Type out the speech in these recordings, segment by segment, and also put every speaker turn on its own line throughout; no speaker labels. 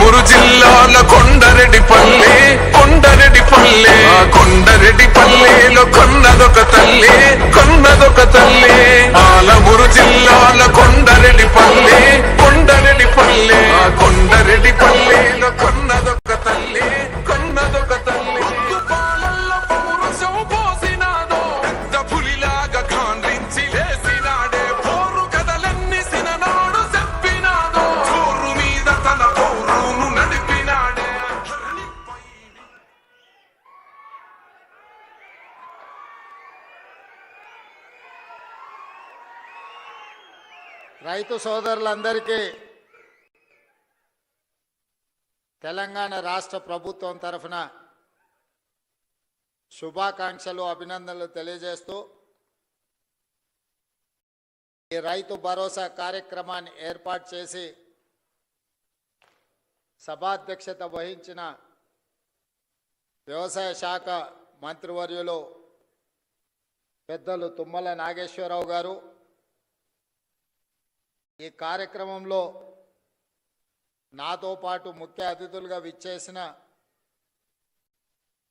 పాలమూరు జిల్లాల కొండరెడ్డిపల్లె కొండరెడ్డిపల్లెలో కొన్నదొక తల్లి పాలమూరు జిల్లాల కొండరెడ్డిపల్లె కొండరెడ్డిపల్లెలో కొన్నదొక తల్లి పాలల్లో పౌరుషం పోసినాదో పెద్ద పులిలాగా కాండ్రించి లేసినాడే పోరు కథలన్నీ సిననాడు చెప్పినాదో చోరు మీద తన పౌరును నడిపినాడే.
రైతు సోదరులందరికీ తెలంగాణ రాష్ట్ర ప్రభుత్వం తరఫున శుభాకాంక్షలు అభినందనలు తెలియజేస్తూ ఈ రైతు భరోసా కార్యక్రమాన్ని ఏర్పాటు చేసి సభాధ్యక్షత వహించిన వ్యవసాయ శాఖ మంత్రివర్యులు పెద్దలు తుమ్మల నాగేశ్వరరావు గారు, ఈ కార్యక్రమంలో నాతో పాటు ముఖ్య అతిథులుగా విచ్చేసిన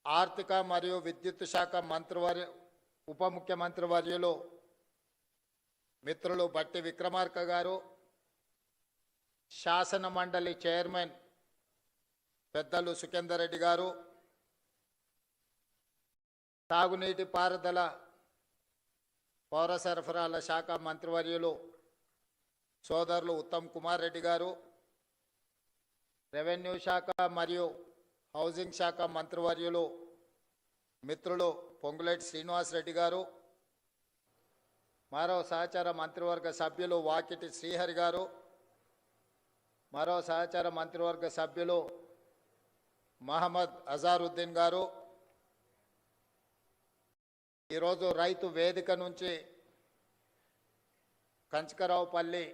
ఆర్థిక మరియు విద్యుత్ శాఖ ఉప ముఖ్యమంత్రి వర్యులు మిత్రులు బట్టి విక్రమార్క గారు, శాసన మండలి చైర్మన్ పెద్దలు సుఖేందర్ రెడ్డి గారు, తాగునీటి పారుదల పౌర సరఫరాల శాఖ మంత్రివర్యులు సోదరులు ఉత్తమ్ కుమార్ రెడ్డి గారు, రెవెన్యూ శాఖ మరియు హౌసింగ్ శాఖ మంత్రివర్యులు మిత్రులు పొంగులేటి శ్రీనివాసరెడ్డి గారు, మరో సహచార మంత్రివర్గ సభ్యులు వాకిటి శ్రీహరి గారు, మరో సహచార మంత్రివర్గ సభ్యులు మహమ్మద్ అజారుద్దీన్ గారు, ఈరోజు రైతు వేదిక నుంచి కంచకరావుపల్లి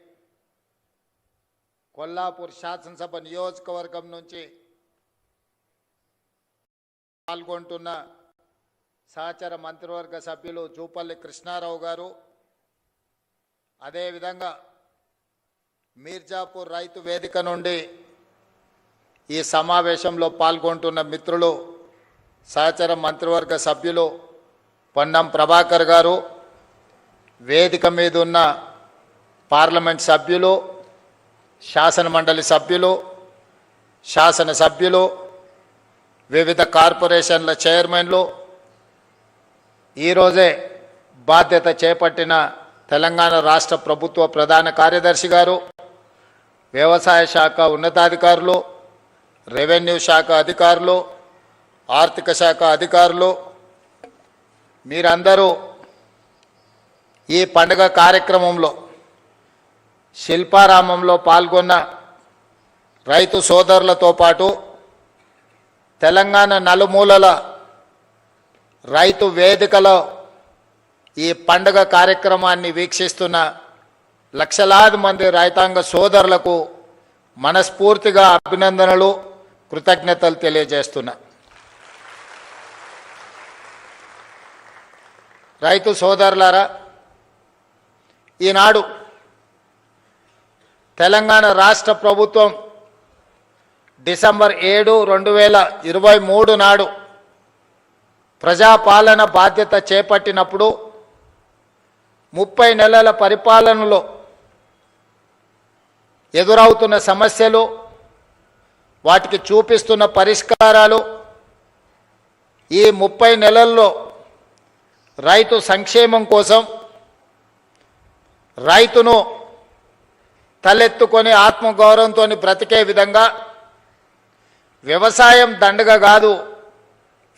కొల్లాపూర్ శాసనసభ నియోజకవర్గం నుంచి పాల్గొంటున్న సహచర మంత్రివర్గ సభ్యులు జూపల్లి కృష్ణారావు గారు, అదేవిధంగా మీర్జాపూర్ రైతు వేదిక నుండి ఈ సమావేశంలో పాల్గొంటున్న మిత్రులు సహచర మంత్రివర్గ సభ్యులు పొన్నం ప్రభాకర్ గారు, వేదిక మీద ఉన్న పార్లమెంట్ సభ్యులు, శాసన మండలి సభ్యులు, శాసనసభ్యులు, వివిధ కార్పొరేషన్ల చైర్మన్లు, ఈరోజే బాధ్యత చేపట్టిన తెలంగాణ రాష్ట్ర ప్రభుత్వ ప్రధాన కార్యదర్శి గారు, వ్యవసాయ శాఖ ఉన్నతాధికారులు, రెవెన్యూ శాఖ అధికారులు, ఆర్థిక శాఖ అధికారులు, మీరందరూ ఈ పండుగ కార్యక్రమంలో శిల్పారామంలో పాల్గొన్న రైతు సోదరులతో పాటు తెలంగాణ నలుమూలల రైతు వేదికలో ఈ పండుగ కార్యక్రమాన్ని వీక్షిస్తున్న లక్షలాది మంది రైతాంగ సోదరులకు మనస్ఫూర్తిగా అభినందనలు, కృతజ్ఞతలు తెలియజేస్తున్నా. రైతు సోదరులారా, ఈనాడు తెలంగాణ రాష్ట్ర ప్రభుత్వం డిసెంబర్ 7, 2023 నాడు ప్రజాపాలన బాధ్యత చేపట్టినప్పుడు 30 నెలల పరిపాలనలో ఎదురవుతున్న సమస్యలు, వాటికి చూపిస్తున్న పరిష్కారాలు, ఈ 30 నెలల్లో రైతు సంక్షేమం కోసం రైతును తలెత్తుకొని ఆత్మగౌరవంతో బ్రతికే విధంగా వ్యవసాయం దండగ కాదు,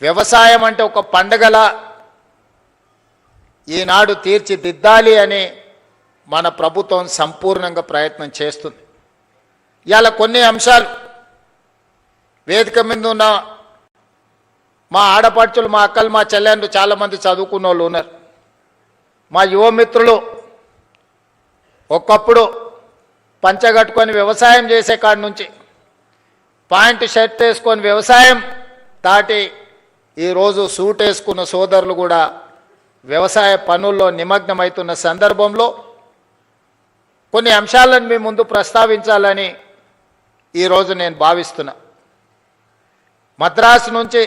వ్యవసాయం అంటే ఒక పండగలా ఈనాడు తీర్చిదిద్దాలి అని మన ప్రభుత్వం సంపూర్ణంగా ప్రయత్నం చేస్తుంది. ఇవాళ కొన్ని అంశాలు వేదిక మీద ఉన్న మా ఆడపడుచులు, మా అక్కలు, మా చెల్లెళ్ళు చాలామంది చదువుకున్న వాళ్ళు ఉన్నారు. మా యువమిత్రులు ఒకప్పుడు పంచగట్టుకొని వ్యవసాయం చేసే కాడి నుంచి పాయింట్ షర్ట్ వేసుకొని వ్యవసాయం దాటి ఈరోజు సూట్ వేసుకున్న సోదరులు కూడా వ్యవసాయ పనుల్లో నిమగ్నమవుతున్న సందర్భంలో కొన్ని అంశాలను మీ ముందు ప్రస్తావించాలని ఈరోజు నేను భావిస్తున్నా. మద్రాసు నుంచి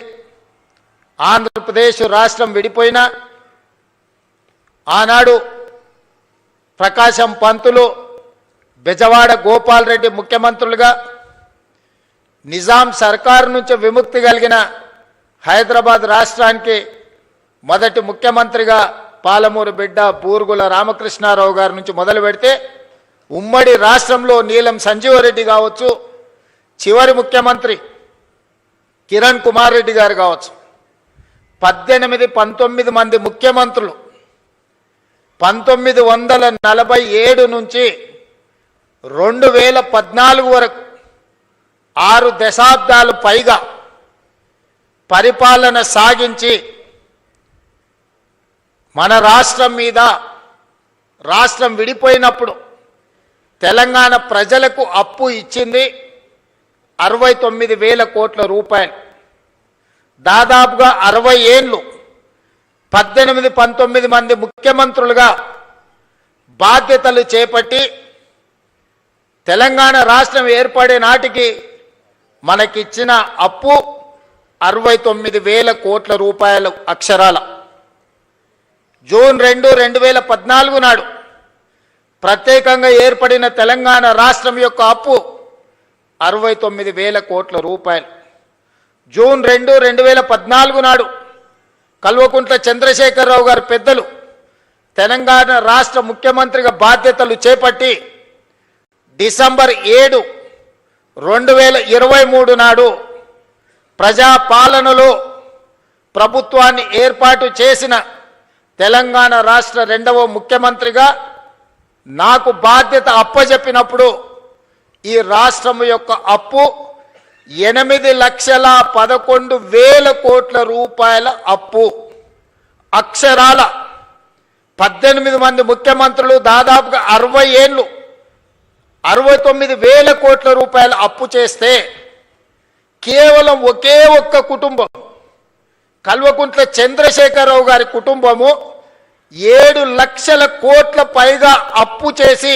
ఆంధ్రప్రదేశ్ రాష్ట్రం విడిపోయినా ఆనాడు ప్రకాశం పంతులు, బెజవాడ గోపాల్ రెడ్డి ముఖ్యమంత్రులుగా, నిజాం సర్కారు నుంచి విముక్తి కలిగిన హైదరాబాద్ రాష్ట్రానికి మొదటి ముఖ్యమంత్రిగా పాలమూరు బిడ్డ బూరుగుల రామకృష్ణారావు గారి నుంచి మొదలు పెడితే ఉమ్మడి రాష్ట్రంలో నీలం సంజీవరెడ్డి కావచ్చు, చివరి ముఖ్యమంత్రి కిరణ్ కుమార్ రెడ్డి గారు కావచ్చు, 19 మంది ముఖ్యమంత్రులు 1947 నుంచి 2014 వరకు 6 దశాబ్దాలు పైగా పరిపాలన సాగించి మన రాష్ట్రం మీద, రాష్ట్రం విడిపోయినప్పుడు తెలంగాణ ప్రజలకు అప్పు ఇచ్చింది 69,000 కోట్ల రూపాయలు. దాదాపుగా 60 ఏళ్ళు 18-19 మంది ముఖ్యమంత్రులుగా బాధ్యతలు చేపట్టి తెలంగాణ రాష్ట్రం ఏర్పడే నాటికి మనకిచ్చిన అప్పు 69,000 కోట్ల రూపాయలు అక్షరాల. జూన్ 2, 2014 నాడు ప్రత్యేకంగా ఏర్పడిన తెలంగాణ రాష్ట్రం యొక్క అప్పు 69,000 కోట్ల రూపాయలు. జూన్ 2, 2014 నాడు కల్వకుంట్ల చంద్రశేఖరరావు గారు పెద్దలు తెలంగాణ రాష్ట్ర ముఖ్యమంత్రిగా బాధ్యతలు చేపట్టి డిసెంబర్ 7, 2023 నాడు ప్రజాపాలనలో ప్రభుత్వాన్ని ఏర్పాటు చేసిన తెలంగాణ రాష్ట్ర 2వ ముఖ్యమంత్రిగా నాకు బాధ్యత అప్పజెప్పినప్పుడు ఈ రాష్ట్రం యొక్క అప్పు 8,11,000 కోట్ల రూపాయల అప్పు. అక్షరాల 18 మంది ముఖ్యమంత్రులు దాదాపుగా 60 ఏళ్ళు 69,000 కోట్ల రూపాయల అప్పు చేస్తే కేవలం ఒకే ఒక్క కుటుంబం కల్వకుంట్ల చంద్రశేఖరరావు గారి కుటుంబము 7 లక్షల కోట్ల పైగా అప్పు చేసి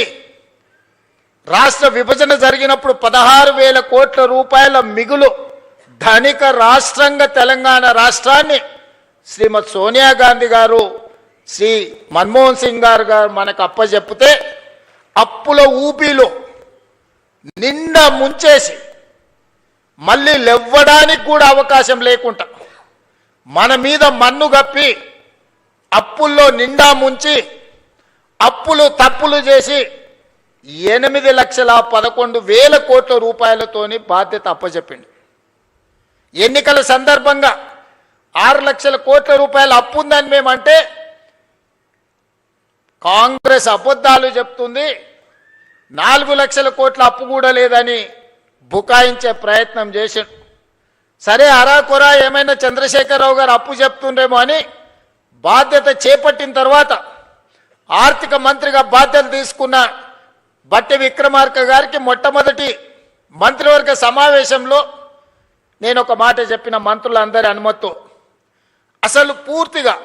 రాష్ట్ర విభజన జరిగినప్పుడు 16,000 కోట్ల రూపాయల మిగులు ధనిక రాష్ట్రంగా తెలంగాణ రాష్ట్రాన్ని శ్రీమతి సోనియా గాంధీ గారు, శ్రీ మన్మోహన్ సింగ్ గారు మనకు అప్పచెప్పితే అప్పుల ఊపిలో నిండా ముంచేసి మళ్ళీ లేవ్వడానికి కూడా అవకాశం లేకుండా మన మీద మన్ను గప్పి అప్పుల్లో నిండా ముంచి అప్పులు తప్పులు చేసి 8,11,000 కోట్ల రూపాయలతోని బాధ్యత అప్పచెప్పింది. ఎన్నికల సందర్భంగా 6 లక్షల కోట్ల రూపాయల అప్పు ఉందని మేమంటే కాంగ్రెస్ అబద్ధాలు చెప్తుంది, 4 లక్షల కోట్ల అప్పు కూడా లేదని బుకాయించే ప్రయత్నం చేసిండు. సరే అరాకొరా ఏమైనా చంద్రశేఖరరావు గారు అప్పు చెప్తుండేమో అని బాధ్యత చేపట్టిన తర్వాత ఆర్థిక మంత్రిగా బాధ్యత తీసుకున్న బట్టి విక్రమార్క గారికి మొట్టమొదటి మంత్రివర్గ సమావేశంలో నేను ఒక మాట చెప్పిన, మంత్రులందరి అనుమతితో, అసలు పూర్తిగా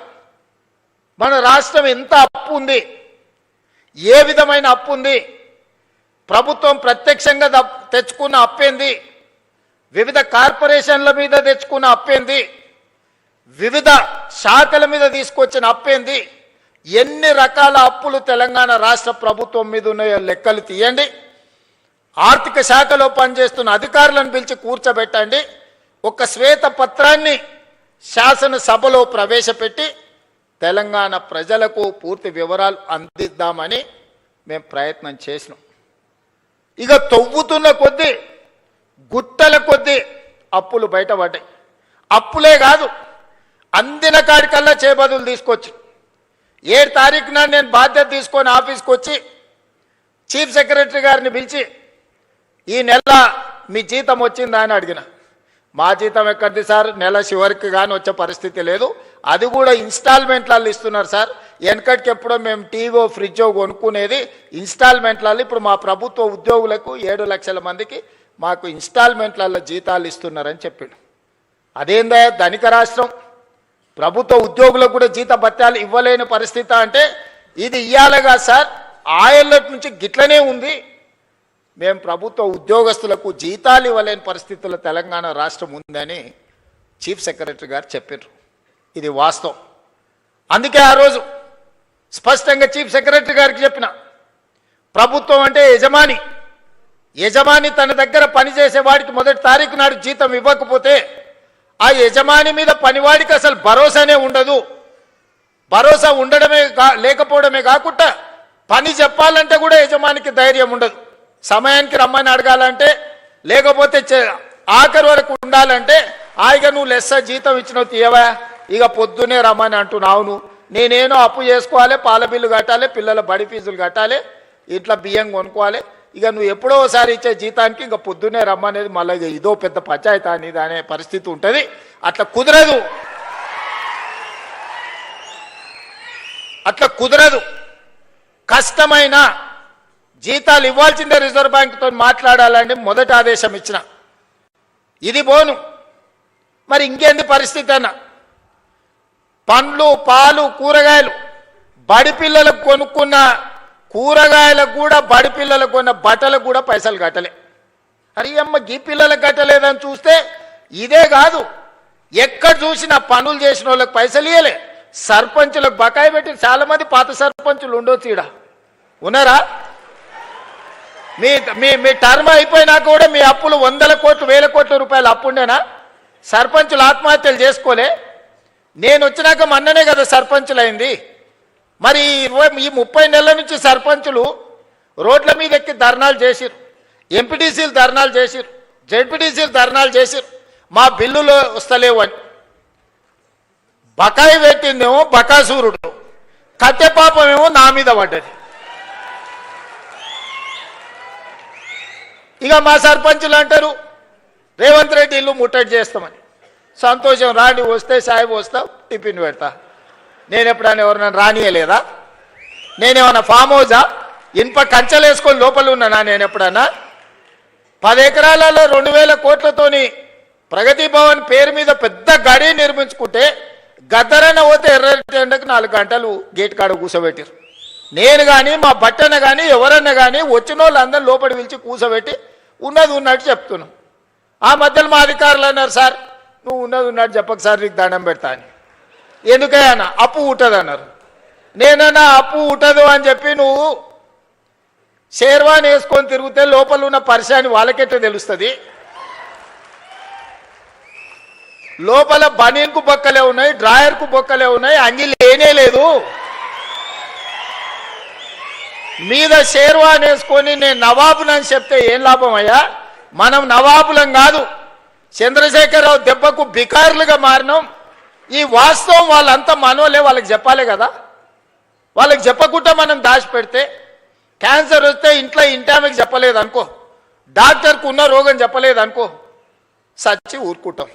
మన రాష్ట్రం ఎంత అప్పు ఉంది, ఏ విధమైన అప్పు ఉంది, ప్రభుత్వం ప్రత్యక్షంగా తెచ్చుకున్న అప్పేంది, వివిధ కార్పొరేషన్ల మీద తెచ్చుకున్న అప్పేంది, వివిధ శాఖల మీద తీసుకొచ్చిన అప్పేంది, ఎన్ని రకాల అప్పులు తెలంగాణ రాష్ట్ర ప్రభుత్వం మీద ఉన్నాయో లెక్కలు తీయండి. ఆర్థిక శాఖలో పనిచేస్తున్న అధికారులను పిలిచి కూర్చోబెట్టండి. ఒక శ్వేత పత్రాన్ని శాసనసభలో ప్రవేశపెట్టి తెలంగాణ ప్రజలకు పూర్తి వివరాలు అందిద్దామని మేము ప్రయత్నం చేసినాం. ఇక తవ్వుతున్న కొద్దీ గుట్టల కొద్దీ అప్పులు బయటపడ్డాయి. అప్పులే కాదు, అందిన కాడికల్లా చేబదులు తీసుకొచ్చి 7 తారీఖున నేను బాధ్యత తీసుకొని ఆఫీస్కి వచ్చి చీఫ్ సెక్రటరీ గారిని పిలిచి ఈ నెల మీ జీతం వచ్చిందా అని అడిగిన. మా జీతం ఎక్కడిది సార్, నెల చివరికి కానీ వచ్చే పరిస్థితి లేదు, అది కూడా ఇన్స్టాల్మెంట్లలో ఇస్తున్నారు సార్. వెనకటికి ఎప్పుడో మేము టీవో ఫ్రిడ్జో కొనుక్కునేది ఇన్స్టాల్మెంట్లలో, ఇప్పుడు మా ప్రభుత్వ ఉద్యోగులకు 7 లక్షల మందికి మాకు ఇన్స్టాల్మెంట్లలో జీతాలు ఇస్తున్నారని చెప్పిండు. అదేందా ధనిక రాష్ట్రం, ప్రభుత్వ ఉద్యోగులకు కూడా జీత భత్యాలు ఇవ్వలేని పరిస్థితి అంటే ఇది ఇయ్యాలగా సార్, ఆయళ్ళ నుంచి గిట్లనే ఉంది. మేము ప్రభుత్వ ఉద్యోగస్తులకు జీతాలు ఇవ్వలేని పరిస్థితుల్లో తెలంగాణ రాష్ట్రం ఉందని చీఫ్ సెక్రటరీ గారు చెప్పారు. ఇది వాస్తవం. అందుకే ఆ రోజు స్పష్టంగా చీఫ్ సెక్రటరీ గారికి చెప్పిన, ప్రభుత్వం అంటే యజమాని. యజమాని తన దగ్గర పనిచేసే వాడికి మొదటి తారీఖు నాడు జీతం ఇవ్వకపోతే ఆ యజమాని మీద పనివాడికి అసలు భరోసానే ఉండదు. భరోసా ఉండడమే లేకపోవడమే కాకుండా పని చెప్పాలంటే కూడా యజమానికి ధైర్యం ఉండదు. సమయానికి రమ్మని అడగాలంటే, లేకపోతే ఆఖరి వరకు ఉండాలంటే హాయిగా నువ్వు లెస్స జీతం ఇచ్చినావు తీయవా, ఇక పొద్దునే రమ్మని అంటున్నావు. నువ్వు నేనేనో అప్పు చేసుకోవాలి, పాల బిల్లు కట్టాలి, పిల్లల బడి ఫీజులు కట్టాలి, ఇంట్లో బియ్యం కొనుక్కోవాలి, ఇక నువ్వు ఎప్పుడో ఒకసారి ఇచ్చే జీతానికి ఇంకా పొద్దున్నే రమ్మనేది మళ్ళీ ఇదో పెద్ద పంచాయతీ అనేది అనే పరిస్థితి ఉంటుంది. అట్లా కుదరదు, అట్లా కుదరదు. కష్టమైన జీతాలు ఇవ్వాల్సిందే రిజర్వ్ బ్యాంకుతో మాట్లాడాలని మొదటి ఆదేశం ఇచ్చిన. ఇది బోను. మరి ఇంకేంది పరిస్థితి అన్న? పండ్లు, పాలు, కూరగాయలు బడి పిల్లలకు కొనుక్కున్న కూరగాయలకు కూడా, బడి పిల్లలకు కొన్న బట్టలకు కూడా పైసలు కట్టలే. అరే అమ్మ, గీ పిల్లలకు కట్టలేదని చూస్తే ఇదే కాదు, ఎక్కడ చూసినా పనులు చేసిన వాళ్ళకి పైసలు ఇవ్వలే. సర్పంచులకు బకాయి పెట్టి చాలా మంది పాత సర్పంచులు ఉండొచ్చు, ఈడ ఉన్నారా? మీ మీ మీ టర్మ్ అయిపోయినా కూడా మీ అప్పులు 100 కోట్లు 1000 కోట్ల రూపాయలు అప్పుండేనా? సర్పంచులు ఆత్మహత్యలు చేసుకోలే. నేను వచ్చినాక మొన్ననే కదా సర్పంచులు అయింది. మరి ఈ 30 నెలల నుంచి సర్పంచులు రోడ్ల మీద ఎక్కి ధర్నాలు చేసిరు, ఎంపీటీసీలు ధర్నాలు చేసిరు, జెడ్పీటీసీలు ధర్నాలు చేసిరు, మా బిల్లులు వస్తలేవు అని. బకాయి పెట్టిందేమో బకాసూరుడు, కట్టె పాపమేమో నా మీద పడ్డది. ఇక మా సర్పంచులు అంటారు రేవంత్ రెడ్డి ఇల్లు ముట్టడి చేస్తామని. సంతోషం, రాండి, వస్తే సాయి వస్తావు, టిఫిన్ పెడతా. నేను ఎప్పుడైనా ఎవరైనా రానియలేదా? నేనేమన్నా ఫామ్ హౌజా? ఇనుప కంచెలు వేసుకొని లోపల ఉన్నానా? నేను ఎప్పుడన్నా 10 ఎకరాలలో 2000 కోట్లతోని ప్రగతి భవన్ పేరు మీద పెద్ద గడి నిర్మించుకుంటే గద్దరన్న పోతే ఎర్రటి ఎండకు 4 గంటలు గేట్ కాడ కూర్చోబెట్టారు. నేను కానీ మా బట్టన కానీ ఎవరన్నా కానీ వచ్చిన వాళ్ళందరూ లోపలి పిలిచి కూర్చోబెట్టి ఉన్నది ఉన్నట్టు చెప్తున్నాం. ఆ మధ్యలో మా అధికారులు అన్నారు, సార్ నువ్వు ఉన్నది ఉన్నట్టు చెప్పక సార్, నీకు దండం పెడతా అని. ఎందుకన్నా? అప్పు ఉంటుంది అన్నారు. నేనన్నా అప్పు ఉంటుంది అని చెప్పి నువ్వు షేర్వాన్ వేసుకొని తిరిగితే లోపల ఉన్న పరిశాని వాళ్ళకెట్టే తెలుస్తుంది? లోపల బనీన్కు బొక్కలే ఉన్నాయి, డ్రాయర్కు బొక్కలే ఉన్నాయి, అంగి లేనే లేదు. మీద షేర్వాన్ వేసుకొని నేను నవాబులని చెప్తే ఏం లాభం అయ్యా? మనం నవాబులం కాదు, చంద్రశేఖరరావు దెబ్బకు బికారులుగా మారినాం. ఈ వాస్తవం వాళ్ళంతా మనోలే, వాళ్ళకి చెప్పాలి కదా. వాళ్ళకి చెప్పకుండా మనం దాచిపెడితే క్యాన్సర్ వస్తే ఇంటామెకి చెప్పలేదు అనుకో, డాక్టర్కు ఉన్న రోగం చెప్పలేదు అనుకో, సచ్చి ఊరుకుంటాం.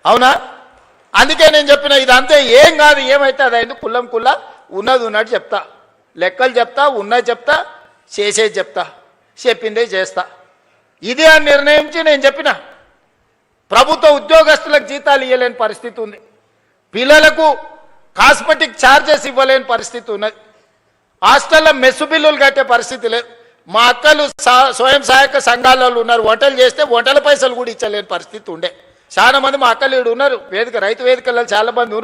అవునా? అందుకే నేను చెప్పిన ఇదంతా ఏం కాదు, ఏమైతే అదైంది కుల్లం కుల్ల ఉన్నది ఉన్నట్టు చెప్తా, లెక్కలు చెప్తా, ఉన్నది చెప్తా, చేసేది చెప్తా, చెప్పిందే చేస్తా. ఇది అని నిర్ణయించి నేను చెప్పిన. ప్రభుత్వ ఉద్యోగస్తులకు జీతాలు ఇవ్వలేని పరిస్థితి ఉంది, పిల్లలకు కాస్మెటిక్ ఛార్జెస్ ఇవ్వలేని పరిస్థితి ఉన్నది, హాస్టల్లో మెస్సు బిల్లులు కట్టే పరిస్థితి లేదు. మా అక్కలు స్వయం సహాయక సంఘాలలో ఉన్నారు, వంటలు చేస్తే వంటల పైసలు కూడా ఇచ్చలేని పరిస్థితి ఉండే. చాలా మంది మా అక్కలు ఈడు ఉన్నారు, రైతు వేదికలలో చాలా మంది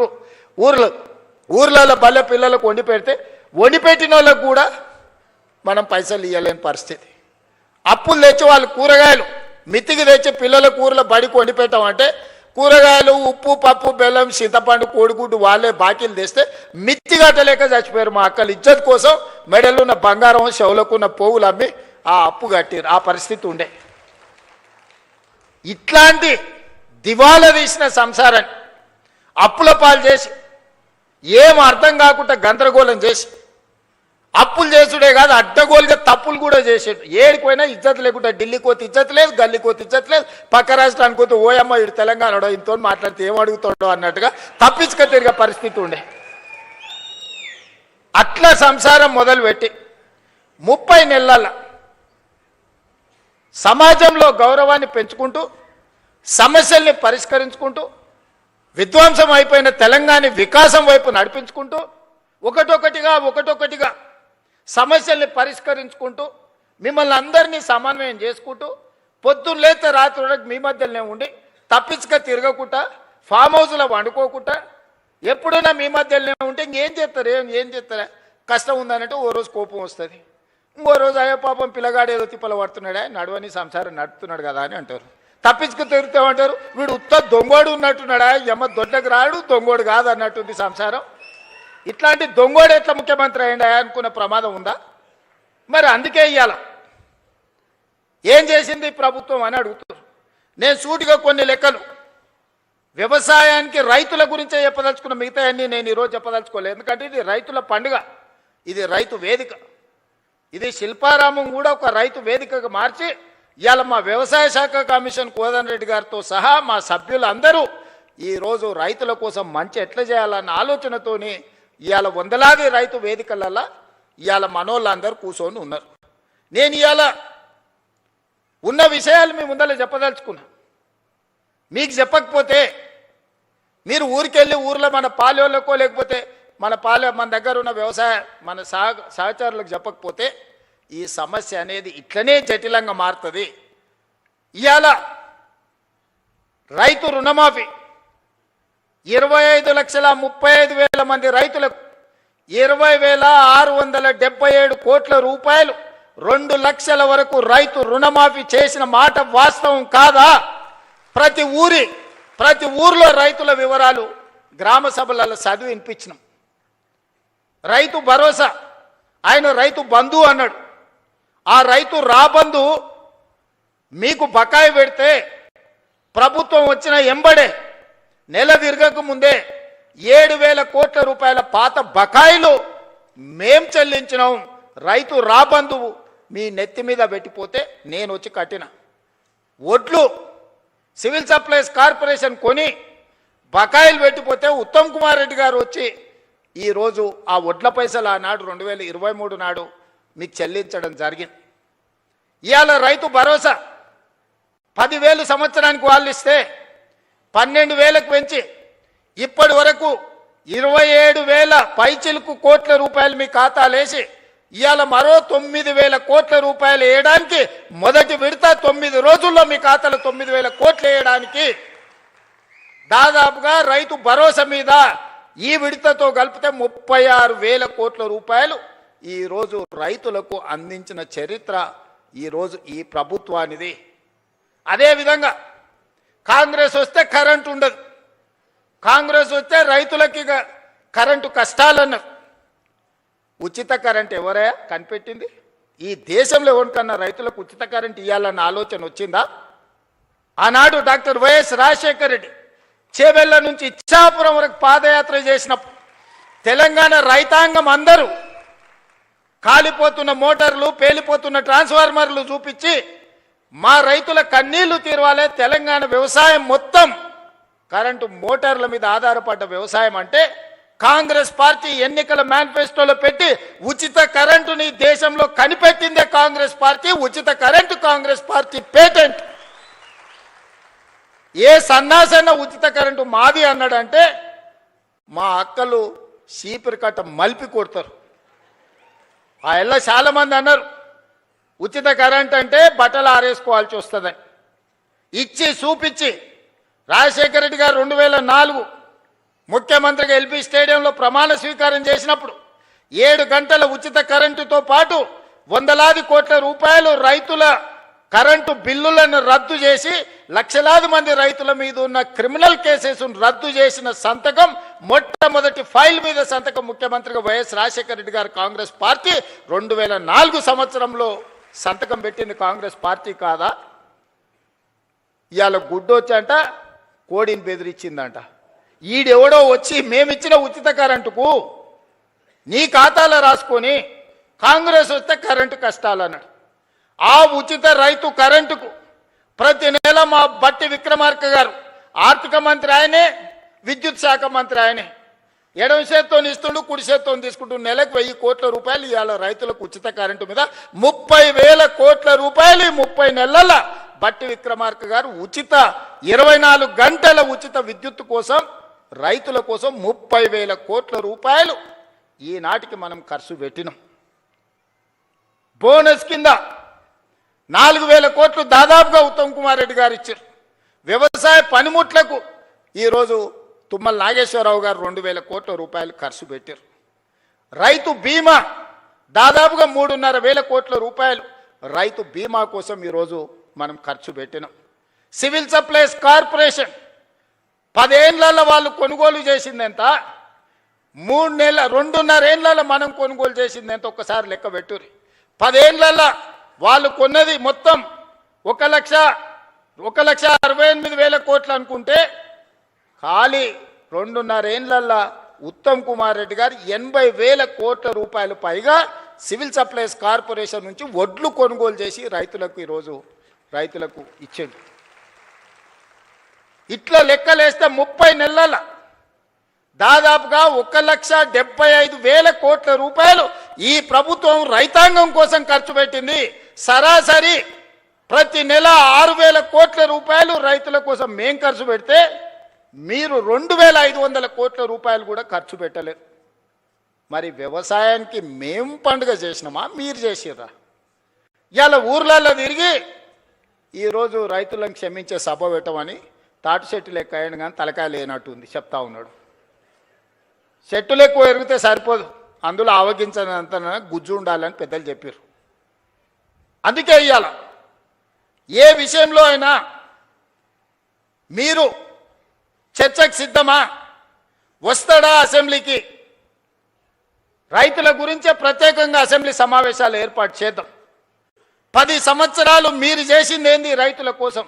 ఊర్లలో బల్లె పిల్లలకు వండి పెడితే వండి పెట్టిన వాళ్ళకు కూడా మనం పైసలు ఇవ్వలేని పరిస్థితి. అప్పులు తెచ్చి వాళ్ళు కూరగాయలు మితికి తెచ్చి పిల్లల కూరల బడికి వండి పెట్టామంటే కూరగాయలు, ఉప్పు, పప్పు, బెల్లం, చింతపండు, కోడిగుడ్డు వాళ్ళే బాకీలు తెస్తే మిత్తి కట్టలేక చచ్చిపోయారు. మా అక్కలు ఇజ్జత్ కోసం మెడలు ఉన్న బంగారం, చెవులకున్న పోగులు అమ్మి ఆ అప్పు కట్టారు. ఆ పరిస్థితి ఉండే. ఇట్లాంటి దివాలా తీసిన సంసారాన్ని అప్పుల పాలు చేసి ఏం అర్థం కాకుండా గందరగోళం చేసి అప్పులు చేసుడే కాదు, అడ్డగోలుగా తప్పులు కూడా చేసాడు. ఏడిపోయినా ఇజ్జత్ లేకుండా ఢిల్లీకి పోతే ఇజ్జత్ లేదు, గల్లీకి పోతే ఇజ్జత్ లేదు, పక్క రాష్ట్రానికి పోతే ఓయమ్మ ఇటు తెలంగాణలో ఇంతో మాట్లాడితే ఏం అడుగుతాడో అన్నట్టుగా తప్పించుక తిరిగే పరిస్థితి ఉండే. అట్లా సంసారం మొదలుపెట్టి 30 నెలల సమాజంలో గౌరవాన్ని పెంచుకుంటూ, సమస్యల్ని పరిష్కరించుకుంటూ, విధ్వంసం అయిపోయిన తెలంగాణ వికాసం వైపు నడిపించుకుంటూ, ఒకటొకటిగా సమస్యల్ని పరిష్కరించుకుంటూ మిమ్మల్ని అందరినీ సమన్వయం చేసుకుంటూ పొద్దున్న లేతే రాత్రి వరకు మీ మధ్యలోనే ఉండి తప్పించుక తిరగకుండా ఫామ్ హౌస్లో వండుకోకుండా ఎప్పుడైనా మీ మధ్యలోనే ఉంటే ఇంకేం చేస్తారు ఏం చేస్తారా కష్టం ఉందనంటే ఓ రోజు కోపం వస్తుంది, ఇంకో రోజు అయ్యో పాపం పిల్లగాడు ఏదో తిప్పలు పడుతున్నాడా నడవని సంసారం నడుపుతున్నాడు కదా అని అంటారు. తప్పించుకు తిరుగుతామంటారు, వీడు ఉత్త దొంగోడు ఉన్నట్టున్నాడా ఎమ్మ దొడ్లకు రాడు దొంగోడు కాదు అన్నట్టుంది సంసారం. ఇట్లాంటి దొంగోడు ఎట్లా ముఖ్యమంత్రి అయ్యిండా అనుకున్న ప్రమాదం ఉందా? మరి అందుకే ఇయ్యాల ఏం చేసింది ప్రభుత్వం అని అడుగుతారు. నేను సూటిగా కొన్ని లెక్కలు వ్యవసాయానికి రైతుల గురించే చెప్పదలుచుకున్న, మిగతా అన్నీ నేను ఈరోజు చెప్పదలుచుకోలేదు. ఎందుకంటే ఇది రైతుల పండుగ, ఇది రైతు వేదిక, ఇది శిల్పారామం కూడా ఒక రైతు వేదికగా మార్చి ఇవాళ మా వ్యవసాయ శాఖ కమిషన్ కోదండ రెడ్డి గారితో సహా మా సభ్యులందరూ ఈరోజు రైతుల కోసం మంచి ఎట్లా చేయాలన్న ఆలోచనతోని ఇవాళ వందలాది రైతు వేదికలలో ఇవాళ మనోళ్ళందరూ కూర్చొని ఉన్నారు. నేను ఇవాళ ఉన్న విషయాలు మీ ముందర చెప్పదలుచుకున్నా. మీకు చెప్పకపోతే మీరు ఊరికెళ్ళి ఊర్లో మన పాలెళ్ళకో లేకపోతే మన దగ్గర ఉన్న వ్యవసాయ మన సహచరులకు చెప్పకపోతే ఈ సమస్య అనేది ఇట్లనే జటిలంగా మారుతుంది. ఇవాళ రైతు రుణమాఫీ 25,35,000 మంది రైతులకు 20,677 కోట్ల రూపాయలు 2 లక్షల వరకు రైతు రుణమాఫీ చేసిన మాట వాస్తవం కాదా? ప్రతి ఊర్లో రైతుల వివరాలు గ్రామ సభలలో చదివి వినిపించినాం. రైతు భరోసా ఆయన రైతు బంధు అన్నాడు. ఆ రైతు రాబంధు మీకు బకాయి పెడితే ప్రభుత్వం వచ్చిన ఎంబడే నెల తిరగక ముందే 7,000 కోట్ల రూపాయల పాత బకాయిలు మేం చెల్లించినాం. రైతు రాబంధువు మీ నెత్తి మీద పెట్టిపోతే నేను వచ్చి కట్టిన ఒడ్లు సివిల్ సప్లైస్ కార్పొరేషన్ కొని బకాయిలు పెట్టిపోతే ఉత్తమ్ కుమార్ రెడ్డి గారు వచ్చి ఈరోజు ఆ ఒడ్ల పైసలు ఆనాడు 2023 నాడు మీకు చెల్లించడం జరిగింది. ఇవాళ రైతు భరోసా 10,000 సంవత్సరానికి వాళ్ళు ఇస్తే 12,000కు పెంచి ఇప్పటి వరకు 27,000 పైచిలకు కోట్ల రూపాయలు మీ ఖాతాలేసి ఇవాళ మరో 9,000 కోట్ల రూపాయలు వేయడానికి మొదటి విడత 9 రోజుల్లో మీ ఖాతాలో 9,000 కోట్లు వేయడానికి దాదాపుగా రైతు భరోసా మీద ఈ విడతతో కలిపితే 36,000 కోట్ల రూపాయలు ఈరోజు రైతులకు అందించిన చరిత్ర ఈరోజు ఈ ప్రభుత్వానిది. అదేవిధంగా కాంగ్రెస్ వస్తే కరెంటు ఉండదు, కాంగ్రెస్ వస్తే రైతులకి కరెంటు కష్టాలన్నారు. ఉచిత కరెంట్ ఎవరయ్యా కనిపెట్టింది? ఈ దేశంలో ఎవరికన్నా రైతులకు ఉచిత కరెంట్ ఇవ్వాలన్న ఆలోచన వచ్చిందా? ఆనాడు డాక్టర్ వైఎస్ రాజశేఖర రెడ్డి చేవెళ్ల నుంచి ఇచ్చాపురం వరకు పాదయాత్ర చేసినప్పుడు తెలంగాణ రైతాంగం అందరూ కాలిపోతున్న మోటార్లు పేలిపోతున్న ట్రాన్స్ఫార్మర్లు చూపించి మా రైతుల కన్నీళ్లు తీరవాలే, తెలంగాణ వ్యవసాయం మొత్తం కరెంటు మోటార్ల మీద ఆధారపడ్డ వ్యవసాయం అంటే కాంగ్రెస్ పార్టీ ఎన్నికల మేనిఫెస్టోలో పెట్టి ఉచిత కరెంటుని దేశంలో కనిపెట్టిందే కాంగ్రెస్ పార్టీ. ఉచిత కరెంటు కాంగ్రెస్ పార్టీ పేటెంట్. ఏ సన్నాసన్న ఉచిత కరెంటు మాది అన్నాడంటే మా అక్కలు చీపిరి కట్ట మలిపి కొడతారు. ఆ ఎల్ల చాలా మంది అన్నారు ఉచిత కరెంట్ అంటే బట్టలు ఆరేసుకోవాల్సి వస్తుందని. ఇచ్చి చూపించి రాజశేఖర రెడ్డి గారు 2004 ముఖ్యమంత్రిగా ఎల్బీ స్టేడియంలో ప్రమాణ స్వీకారం చేసినప్పుడు 7 గంటల ఉచిత కరెంటుతో పాటు వందలాది కోట్ల రూపాయలు రైతుల కరెంటు బిల్లులను రద్దు చేసి లక్షలాది మంది రైతుల మీద ఉన్న క్రిమినల్ కేసెస్ రద్దు చేసిన సంతకం, మొట్టమొదటి ఫైల్ మీద సంతకం ముఖ్యమంత్రిగా వైఎస్ రాజశేఖర రెడ్డి గారు కాంగ్రెస్ పార్టీ 2004 సంవత్సరంలో సంతకం పెట్టింది కాంగ్రెస్ పార్టీ కాదా? ఇవాళ గుడ్డొచ్చంట కోడిని బెదిరించిందంట. ఈడెవడో వచ్చి మేమిచ్చిన ఉచిత కరెంటుకు నీ ఖాతాలో రాసుకొని కాంగ్రెస్ వస్తే కరెంటు కష్టాలు అన్నాడు. ఆ ఉచిత రైతు కరెంటుకు ప్రతి నెల మా బట్టి విక్రమార్క గారు ఆర్థిక మంత్రి ఆయనే, విద్యుత్ శాఖ మంత్రి ఆయనే, ఎడమ చేత్తో ఇస్తుండు కుడి చేత్తో తీసుకుంటూ నెలకు 1,000 కోట్ల రూపాయలు ఇవాళ రైతులకు ఉచిత కరెంటు మీద 30,000 కోట్ల రూపాయలు 30 నెలల బట్టి విక్రమార్క గారు ఉచిత 24 గంటల ఉచిత విద్యుత్ కోసం రైతుల కోసం 30,000 కోట్ల రూపాయలు ఈనాటికి మనం ఖర్చు పెట్టినాం. బోనస్ కింద 4,000 కోట్లు దాదాపుగా ఉత్తమ్ కుమార్ రెడ్డి గారు ఇచ్చారు. వ్యవసాయ పనిముట్లకు ఈరోజు తుమ్మల నాగేశ్వరరావు గారు 2,000 కోట్ల రూపాయలు ఖర్చు పెట్టారు. రైతు బీమా దాదాపుగా 3,500 కోట్ల రూపాయలు రైతు బీమా కోసం ఈరోజు మనం ఖర్చు పెట్టినాం. సివిల్ సప్లైస్ కార్పొరేషన్ 10 ఏళ్లలో వాళ్ళు కొనుగోలు చేసింది ఎంత, 2.5 ఏళ్లలో మనం కొనుగోలు చేసింది ఎంత ఒక్కసారి లెక్క పెట్టుర్రి. 10 ఏళ్లలో వాళ్ళు కొన్నది మొత్తం 1,68,000 కోట్లు అనుకుంటే ఖాళీ 2.5 ఏళ్లలో ఉత్తమ్ కుమార్ రెడ్డి గారు 80,000 కోట్ల రూపాయలు పైగా సివిల్ సప్లైస్ కార్పొరేషన్ నుంచి వడ్లు కొనుగోలు చేసి రైతులకు ఈరోజు రైతులకు ఇచ్చింది. ఇట్లా లెక్కలేస్తే 30 నెలల దాదాపుగా 1,75,000 కోట్ల రూపాయలు ఈ ప్రభుత్వం రైతాంగం కోసం ఖర్చు పెట్టింది. సరాసరి ప్రతి నెల 6,000 కోట్ల రూపాయలు రైతుల కోసం మేం ఖర్చు పెడితే మీరు 2,500 కోట్ల రూపాయలు కూడా ఖర్చు పెట్టలేరు. మరి వ్యవసాయానికి మేము పండుగ చేసినామా, మీరు చేసిర్రా? ఇలా ఊర్లలో తిరిగి ఈరోజు రైతులను క్షమించే సభ పెట్టమని తాటి చెట్టు లెక్క అయ్యాడు కానీ తలకాయ లేనట్టుంది చెప్తా ఉన్నాడు. చెట్టులు ఎక్కువ ఎరిగితే సరిపోదు, అందులో ఆవగించనంత గుజ్జు ఉండాలని పెద్దలు చెప్పారు. అందుకే ఇవాళ ఏ విషయంలో అయినా మీరు చర్చకు సిద్ధమా, వస్తాడా అసెంబ్లీకి? రైతుల గురించే ప్రత్యేకంగా అసెంబ్లీ సమావేశాలు ఏర్పాటు చేద్దాం. 10 సంవత్సరాలు మీరు చేసింది ఏంది రైతుల కోసం,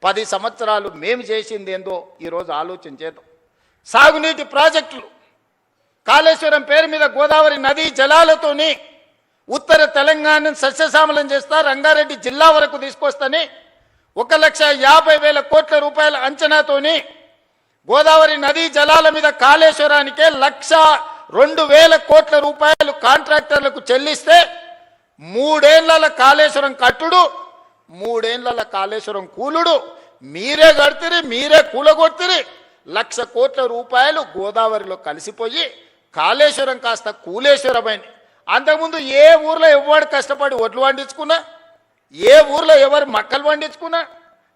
10 సంవత్సరాలు మేము చేసింది ఏందో ఈరోజు ఆలోచన చేద్దాం. సాగునీటి ప్రాజెక్టులు, కాళేశ్వరం పేరు మీద గోదావరి నదీ జలాలతోని ఉత్తర తెలంగాణను సస్యశ్యామలం చేస్తా, రంగారెడ్డి జిల్లా వరకు తీసుకొస్తని 1,50,000 కోట్ల రూపాయల అంచనాతోని గోదావరి నదీ జలాల మీద కాళేశ్వరానికే 1,02,000 కోట్ల రూపాయలు కాంట్రాక్టర్లకు చెల్లిస్తే 3 ఏళ్ల కాళేశ్వరం కట్టుడు, 3 ఏళ్ల కాళేశ్వరం కూలుడు మీరే కడుతురి, మీరే కూలగొడుతురి. 1,00,000 కోట్ల రూపాయలు గోదావరిలో కలిసిపోయి కాళేశ్వరం కాస్త కూలేశ్వరమైంది. అంతకుముందు ఏ ఊర్లో ఎవరు కష్టపడి ఒడ్లు పండించుకున్నా, ఏ ఊర్లో ఎవరు మక్కలు పండించుకున్నా,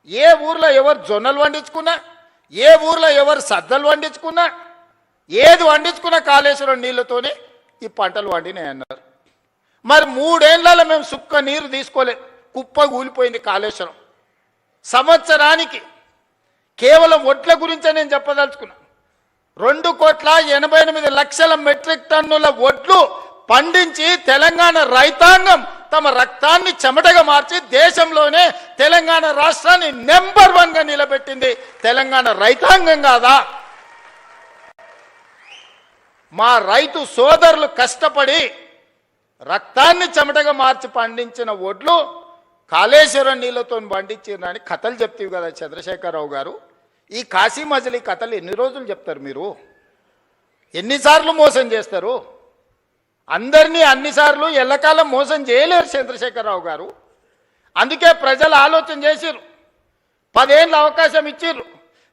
ఏ ఊర్లో ఎవరు జొన్నలు పండించుకున్నా, ఏ ఊర్లో ఎవరు సద్దలు పండించుకున్నా, ఏది పండించుకున్నా కాళేశ్వరం నీళ్లతోనే ఈ పంటలు పండినాయి అన్నారు. మరి 3 ఏళ్లలో మేము సుక్క నీరు తీసుకోలేదు, కుప్ప కూలిపోయింది కాళేశ్వరం. సంవత్సరానికి కేవలం ఒడ్ల గురించే నేను చెప్పదలుచుకున్నా, 2,88,00,000 మెట్రిక్ టన్నుల ఒడ్లు పండించి తెలంగాణ రైతాంగం తమ రక్తాన్ని చెమటగా మార్చి దేశంలోనే తెలంగాణ రాష్ట్రాన్ని నెంబర్ 1గా నిలబెట్టింది తెలంగాణ రైతాంగం కాదా? మా రైతు సోదరులు కష్టపడి రక్తాన్ని చెమటగా మార్చి పండించిన ఒడ్లు కాళేశ్వరం నీళ్లతో పండించిరని కథలు చెప్తావు కదా చంద్రశేఖరరావు గారు. ఈ కాశీ మజిలీ కథలు ఎన్ని రోజులు చెప్తారు మీరు? ఎన్నిసార్లు మోసం చేస్తారు? అందరినీ అన్నిసార్లు ఎల్లకాలం మోసం చేయలేరు చంద్రశేఖరరావు గారు. అందుకే ప్రజలు ఆలోచన చేసిర్రు, 10 ఏళ్ళ అవకాశం ఇచ్చిర్రు,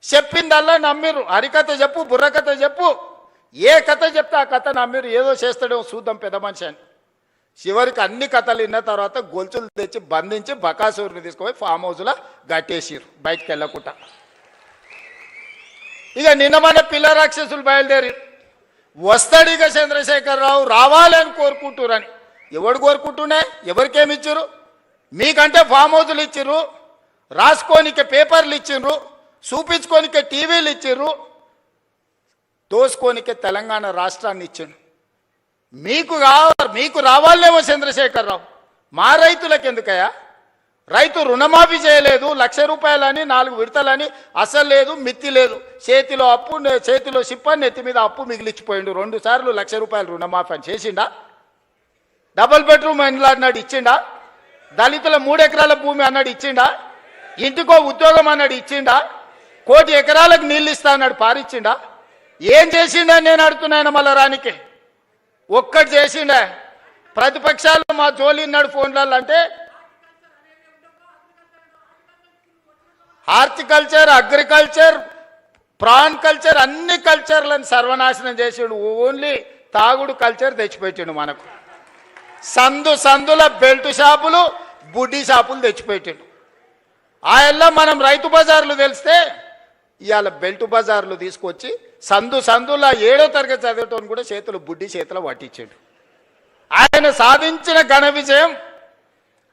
చెప్పిందల్లా నమ్మిర్రు. హరికథ చెప్పు, బుర్రకథ చెప్పు, ఏ కథ చెప్తే ఆ కథ నమ్మిర్రు. ఏదో చేస్తాడేమో చూద్దాం పెద్ద మనిషి అని. చివరికి అన్ని కథలు విన్న తర్వాత గొలుసులు తెచ్చి బంధించి బకాసూరుని తీసుకుపోయి ఫామ్ హౌస్లో గట్టేసిర్రు బయటకు వెళ్ళకుండా. ఇక నిన్న మన పిల్ల రాక్షసులు బయలుదేరి వస్తాడు ఇక చంద్రశేఖరరావు రావాలని కోరుకుంటురని. ఎవడు కోరుకుంటున్నా? ఎవరికేమి ఇచ్చిర్రు? మీకంటే ఫామ్ హౌస్లు ఇచ్చిర్రు, రాసుకోనికే పేపర్లు ఇచ్చిర్రు, చూపించుకోనికే టీవీలు ఇచ్చిర్రు, దోసుకోనికే తెలంగాణ రాష్ట్రాన్ని ఇచ్చిండు. మీకు రావాలేమో చంద్రశేఖరరావు, మా రైతులకు ఎందుకయ్యా? రైతు రుణమాఫీ చేయలేదు, 1,00,000 రూపాయలని 4 విడతలని, అసలు లేదు మిత్తి లేదు, చేతిలో అప్పు చేతిలో సిప్ప నెత్తి మీద అప్పు మిగిలిచ్చిపోయిండు. 2 సార్లు 1,00,000 రూపాయలు రుణమాఫీ అని చేసిండా? డబుల్ బెడ్రూమ్ ఇండ్లు అన్నాడు ఇచ్చిండా? దళితుల 3 ఎకరాల భూమి అన్నాడు ఇచ్చిండా? ఇంటికో ఉద్యోగం అన్నాడు ఇచ్చిండా? 1 కోటి ఎకరాలకు నీళ్ళు ఇస్తా అన్నాడు పారిచ్చిండా? ఏం చేసిండా నేను అడుగుతున్నాను మళ్ళా రానికి? ఒక్కటి చేసిండా? ప్రతిపక్షాలు మా జోలి ఉన్నాడు ఫోన్లలో అంటే హార్టికల్చర్, అగ్రికల్చర్, ప్రాన్ కల్చర్ అన్ని కల్చర్లను సర్వనాశనం చేసిండు. ఓన్లీ తాగుడు కల్చర్ తెచ్చిపెట్టిండు మనకు. సందుల బెల్ట్ షాపులు, బుడ్డి షాపులు తెచ్చిపెట్టిండు. ఆయల్లా మనం రైతు బజార్లు తెలిస్తే ఇవాళ బెల్ట్ బజార్లు తీసుకొచ్చి సందులా 7వ తరగతి చదివేటోని కూడా చేతులు బుడ్డి చేతులు పట్టించాడు. ఆయన సాధించిన ఘన విజయం.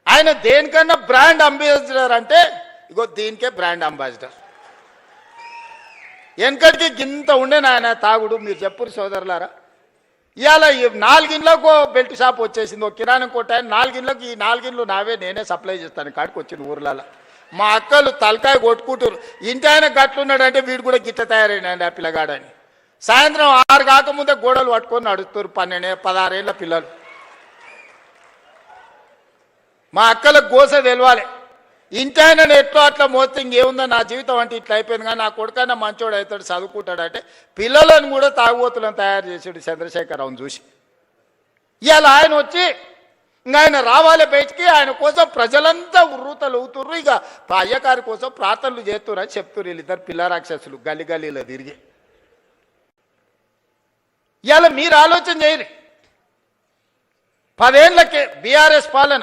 ఆయన దేనికన్నా బ్రాండ్ అంబాసిడర్ అంటే ఇగో దీనికే బ్రాండ్ అంబాసిడర్. వెనకటికి గింత ఉండే నాయన తాగుడు. మీరు చెప్పురు సోదరులారా, ఇవాళ 4 ఇండ్లకు బెల్ట్ షాప్ వచ్చేసింది. ఒక కిరాణం కొట్ట 4 ఇండ్లకు, ఈ 4 ఇండ్లు నావే, నేనే సప్లై చేస్తాను కాడికి వచ్చింది ఊర్లలో. మా అక్కలు తలకాయ కొట్టుకుంటారు. ఇంటి ఆయన గట్లున్నాడంటే వీడు కూడా గిట్ల తయారైనాడు ఆ పిల్లగాడని. సాయంత్రం 6 కాకముందే గోడలు పట్టుకొని నడుస్తారు 12, 16 ఏళ్ళ పిల్లలు. మా అక్కలకు గోస తెలవాలి. ఇంటి ఆయన ఎట్లో అట్లా మోస్తే ఇంకేముందో నా జీవితం అంటే ఇట్లా అయిపోయింది. కానీ నా కొడుకన్నా మంచోడు అవుతాడు, చదువుకుంటాడంటే పిల్లలను కూడా తాగుబోతులను తయారు చేసాడు చంద్రశేఖరరావును చూసి. ఇవాళ ఆయన వచ్చి ఇంకా ఆయన రావాలి బయటికి. ఆయన కోసం ప్రజలంతా ఉర్రూతలు అవుతుర్రు. ఇక అయ్యగారి కోసం ప్రార్థనలు చేస్తున్నారు అని చెప్తున్నారు వీళ్ళిద్దరు పిల్ల రాక్షసులు గల్లీలో తిరిగి. ఇవాళ మీరు ఆలోచన చేయరు. 10 ఏళ్ళకే బీఆర్ఎస్ పాలన,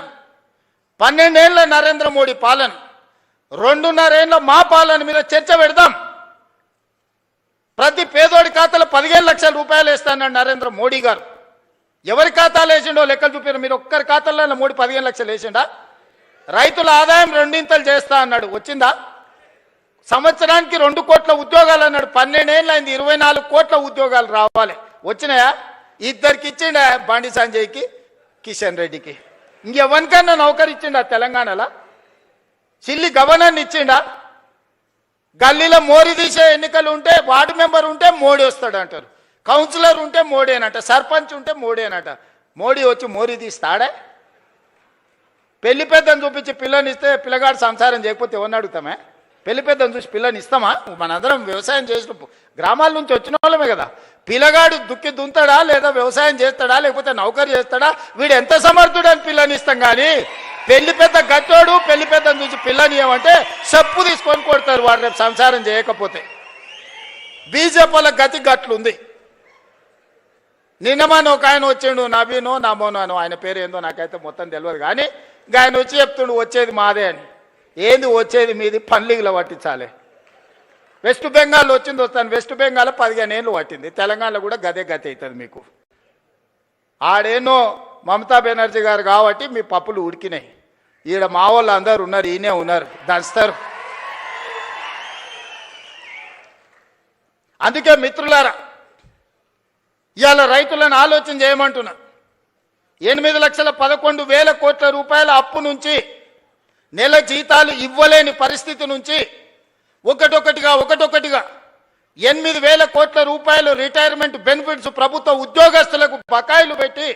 12 ఏళ్ళ నరేంద్ర మోడీ పాలన, 2.5 ఏళ్ళ మా పాలన మీద చర్చ పెడదాం. ప్రతి పేదోడి ఖాతాలో 15 లక్షల రూపాయలు వేస్తానన్నాడు నరేంద్ర మోడీ గారు. ఎవరి ఖాతాలు వేసిండో లెక్కలు చూపారు. మీరు ఒక్కరి ఖాతాలో మోడీ 15 లక్షలు వేసిండా? రైతుల ఆదాయం 2 చేస్తా అన్నాడు, వచ్చిందా? సంవత్సరానికి 2 కోట్ల ఉద్యోగాలు అన్నాడు. 12 ఏళ్ళు అయింది, 24 కోట్ల ఉద్యోగాలు రావాలి. వచ్చినాయా? ఇద్దరికి ఇచ్చిండా, బండి సంజయ్కి, కిషన్ రెడ్డికి. ఇంకెవరికన్నా నౌకరు ఇచ్చిండా తెలంగాణలో? చిల్లి గవర్నర్ని ఇచ్చిండా? గల్లీలో మోరీ తీసే ఎన్నికలు ఉంటే వార్డు మెంబర్ ఉంటే మోడీ వస్తాడు అంటారు, కౌన్సిలర్ ఉంటే మోడీనట, సర్పంచ్ ఉంటే మోడీనట. మోడీ వచ్చి మోరీ తీస్తాడే? పెళ్లి పెద్దను చూపించి పిల్లని ఇస్తే పిల్లగాడు సంసారం చేయకపోతే ఎవరిని అడుగుతామే? పెళ్లి పెద్దను చూసి పిల్లని ఇస్తామా? మనందరం వ్యవసాయం చేసిన గ్రామాల నుంచి వచ్చిన వాళ్ళమే కదా. పిల్లగాడు దుక్కి దుంతాడా, లేదా వ్యవసాయం చేస్తాడా, లేకపోతే నౌకరు చేస్తాడా, వీడు ఎంత సమర్థుడు అని పిల్లని ఇస్తాం. కానీ పెళ్లి పెద్ద గట్టోడు పెళ్లి పెద్దను చూసి పిల్లని ఏమంటే చెప్పు తీసుకొని కొడతారు వాడు రేపు సంసారం చేయకపోతే. బీజేపీల గతి గట్లుంది. నిన్నమని ఒక ఆయన వచ్చిండు, నవీనో నమోనో అని, ఆయన పేరు ఏందో నాకైతే మొత్తం తెలియదు. కానీ ఇంకా ఆయన వచ్చి చెప్తుండు వచ్చేది మాదే అని. ఏంది వచ్చేది మీది? పన్లీగులో పట్టించాలి. వెస్ట్ బెంగాల్ వచ్చింది వస్తాను, వెస్ట్ బెంగాల్ 15 ఏళ్ళు పట్టింది. తెలంగాణలో కూడా గదే గతి అవుతుంది మీకు. ఆడేనో మమతా బెనర్జీ గారు కాబట్టి మీ పప్పులు ఉడికినాయి. ఈడ మా వాళ్ళు అందరు ఉన్నారు, ఈయనే ఉన్నారు, దంచుతారు. అందుకే మిత్రులారా, ఇవాళ రైతులను ఆలోచన చేయమంటున్నా. 8,11,000 కోట్ల రూపాయల అప్పు నుంచి, నెల జీతాలు ఇవ్వలేని పరిస్థితి నుంచి ఒకటొకటిగా 8,000 కోట్ల రూపాయలు రిటైర్మెంట్ బెనిఫిట్స్ ప్రభుత్వ ఉద్యోగస్తులకు బకాయిలు పెట్టి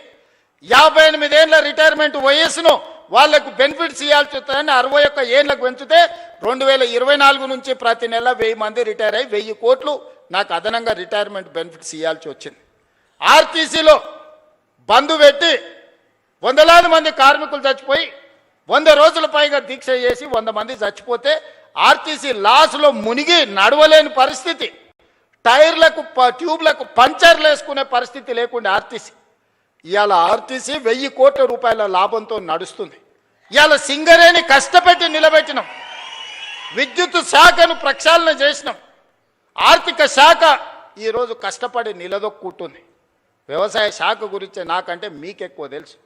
58 ఏళ్ల రిటైర్మెంట్ వయస్సును వాళ్లకు బెనిఫిట్స్ ఇవ్వాల్సి వస్తుందని 61 ఏళ్లకు పెంచితే 2024 నుంచి ప్రతి నెల 1000 మంది రిటైర్ అయ్యి 1000 కోట్లు నాకు అదనంగా రిటైర్మెంట్ బెనిఫిట్స్ ఇవ్వాల్సి వచ్చింది. ఆర్టీసీలో బంద్ పెట్టి వందలాది మంది కార్మికులు చచ్చిపోయి 100 రోజుల పైగా దీక్ష చేసి 100 మంది చచ్చిపోతే ఆర్టీసీ లాస్లో మునిగి నడవలేని పరిస్థితి, టైర్లకు ట్యూబ్లకు పంచర్లు వేసుకునే పరిస్థితి లేకుండా ఆర్టీసీ. ఇవాళ ఆర్టీసీ 1000 కోట్ల రూపాయల లాభంతో నడుస్తుంది. ఇవాళ సింగరేణి కష్టపెట్టి నిలబెట్టినాం, విద్యుత్ శాఖను ప్రక్షాళన చేసినాం, ఆర్థిక శాఖ ఈరోజు కష్టపడి నిలదొక్కుంటుంది. వ్యవసాయ శాఖ గురించి నాకంటే మీకెక్కువ తెలుసు.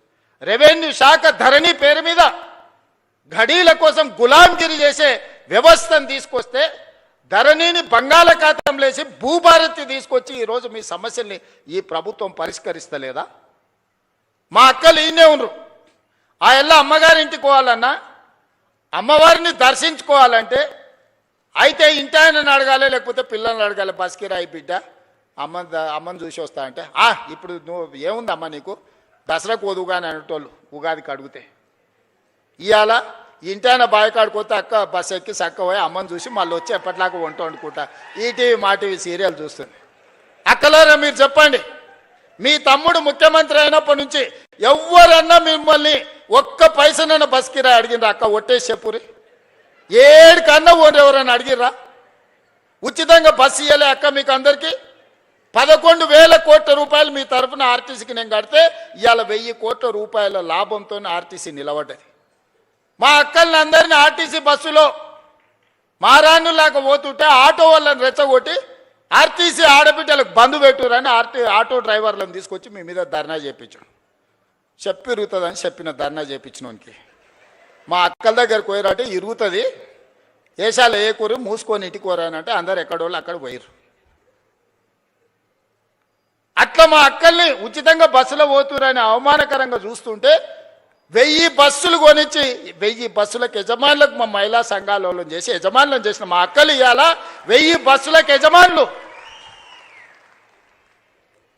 రెవెన్యూ శాఖ ధరణి పేరు మీద ఘడీల కోసం గులాంగిరి చేసే వ్యవస్థను తీసుకొస్తే ధరణిని బంగాళాఖాతంలో వేసి భూభారతి తీసుకొచ్చి ఈరోజు మీ సమస్యల్ని ఈ ప్రభుత్వం పరిష్కరిస్తలేదా? మా అక్కలు ఈయనే ఉన్నారు. ఆ ఎల్లా అమ్మగారింటికి పోవాలన్నా, అమ్మవారిని దర్శించుకోవాలంటే అయితే ఇంటి ఆయనని అడగాలి, లేకపోతే పిల్లల్ని అడగాలి. బస్కిరాయి బిడ్డ అమ్మని చూసి వస్తా అంటే ఇప్పుడు నువ్వు ఏముంది అమ్మ నీకు, దసరాకు వదువుగా అని అనేటోళ్ళు ఉగాదికి అడిగితే. ఇవాళ ఇంటి ఆయన బాయికాడిపోతే అక్క బస్ ఎక్కి చక్క పోయి అమ్మని చూసి మళ్ళీ వచ్చి ఎప్పటిలాగా వంట వండుకుంటా ఈటీవీ మా టీవీ సీరియల్ చూస్తుంది. అక్కలారా మీరు చెప్పండి, మీ తమ్ముడు ముఖ్యమంత్రి అయినప్పటి నుంచి ఎవరన్నా మిమ్మల్ని ఒక్క పైసనైనా బస్ కిరాయి అడిగినరా? అక్క ఒట్టేసి చెప్పురి, 7 కన్నా ఎవరైనా అడిగిర్రా? ఉచితంగా బస్సు ఇవ్వలే అక్క మీకు అందరికీ? 11,000 కోట్ల రూపాయలు మీ తరఫున ఆర్టీసీకి నేను కడితే ఇవాళ 1000 కోట్ల రూపాయల లాభంతో ఆర్టీసీ నిలబడ్డది. మా అక్కల్ని అందరినీ ఆర్టీసీ బస్సులో మారాన్నులాగా పోతుంటే ఆటో వాళ్ళని రెచ్చగొట్టి ఆర్టీసీ ఆడబిడ్డలకు బంధు పెట్టురని ఆటో డ్రైవర్లను తీసుకొచ్చి మీ మీద ధర్నా చేయించాడు. ఇరుగుతుందని చెప్పిన ధర్నా చేయించినోనికి మా అక్కల దగ్గరకు పోయారంటే ఇరుగుతుంది ఏషాలు ఏ కూర మూసుకొని ఇంటికి పోరానంటే అందరు ఎక్కడోళ్ళు అక్కడ పోయారు. అట్లా మా అక్కల్ని ఉచితంగా బస్సులో పోతురని అవమానకరంగా చూస్తుంటే 1000 బస్సులు కొనిచ్చి 1000 బస్సులకు యజమానులకు మా మహిళా సంఘాలను చేసి యజమానులను చేసిన మా అక్కలు ఇవాళ 1000 బస్సులకు యజమానులు.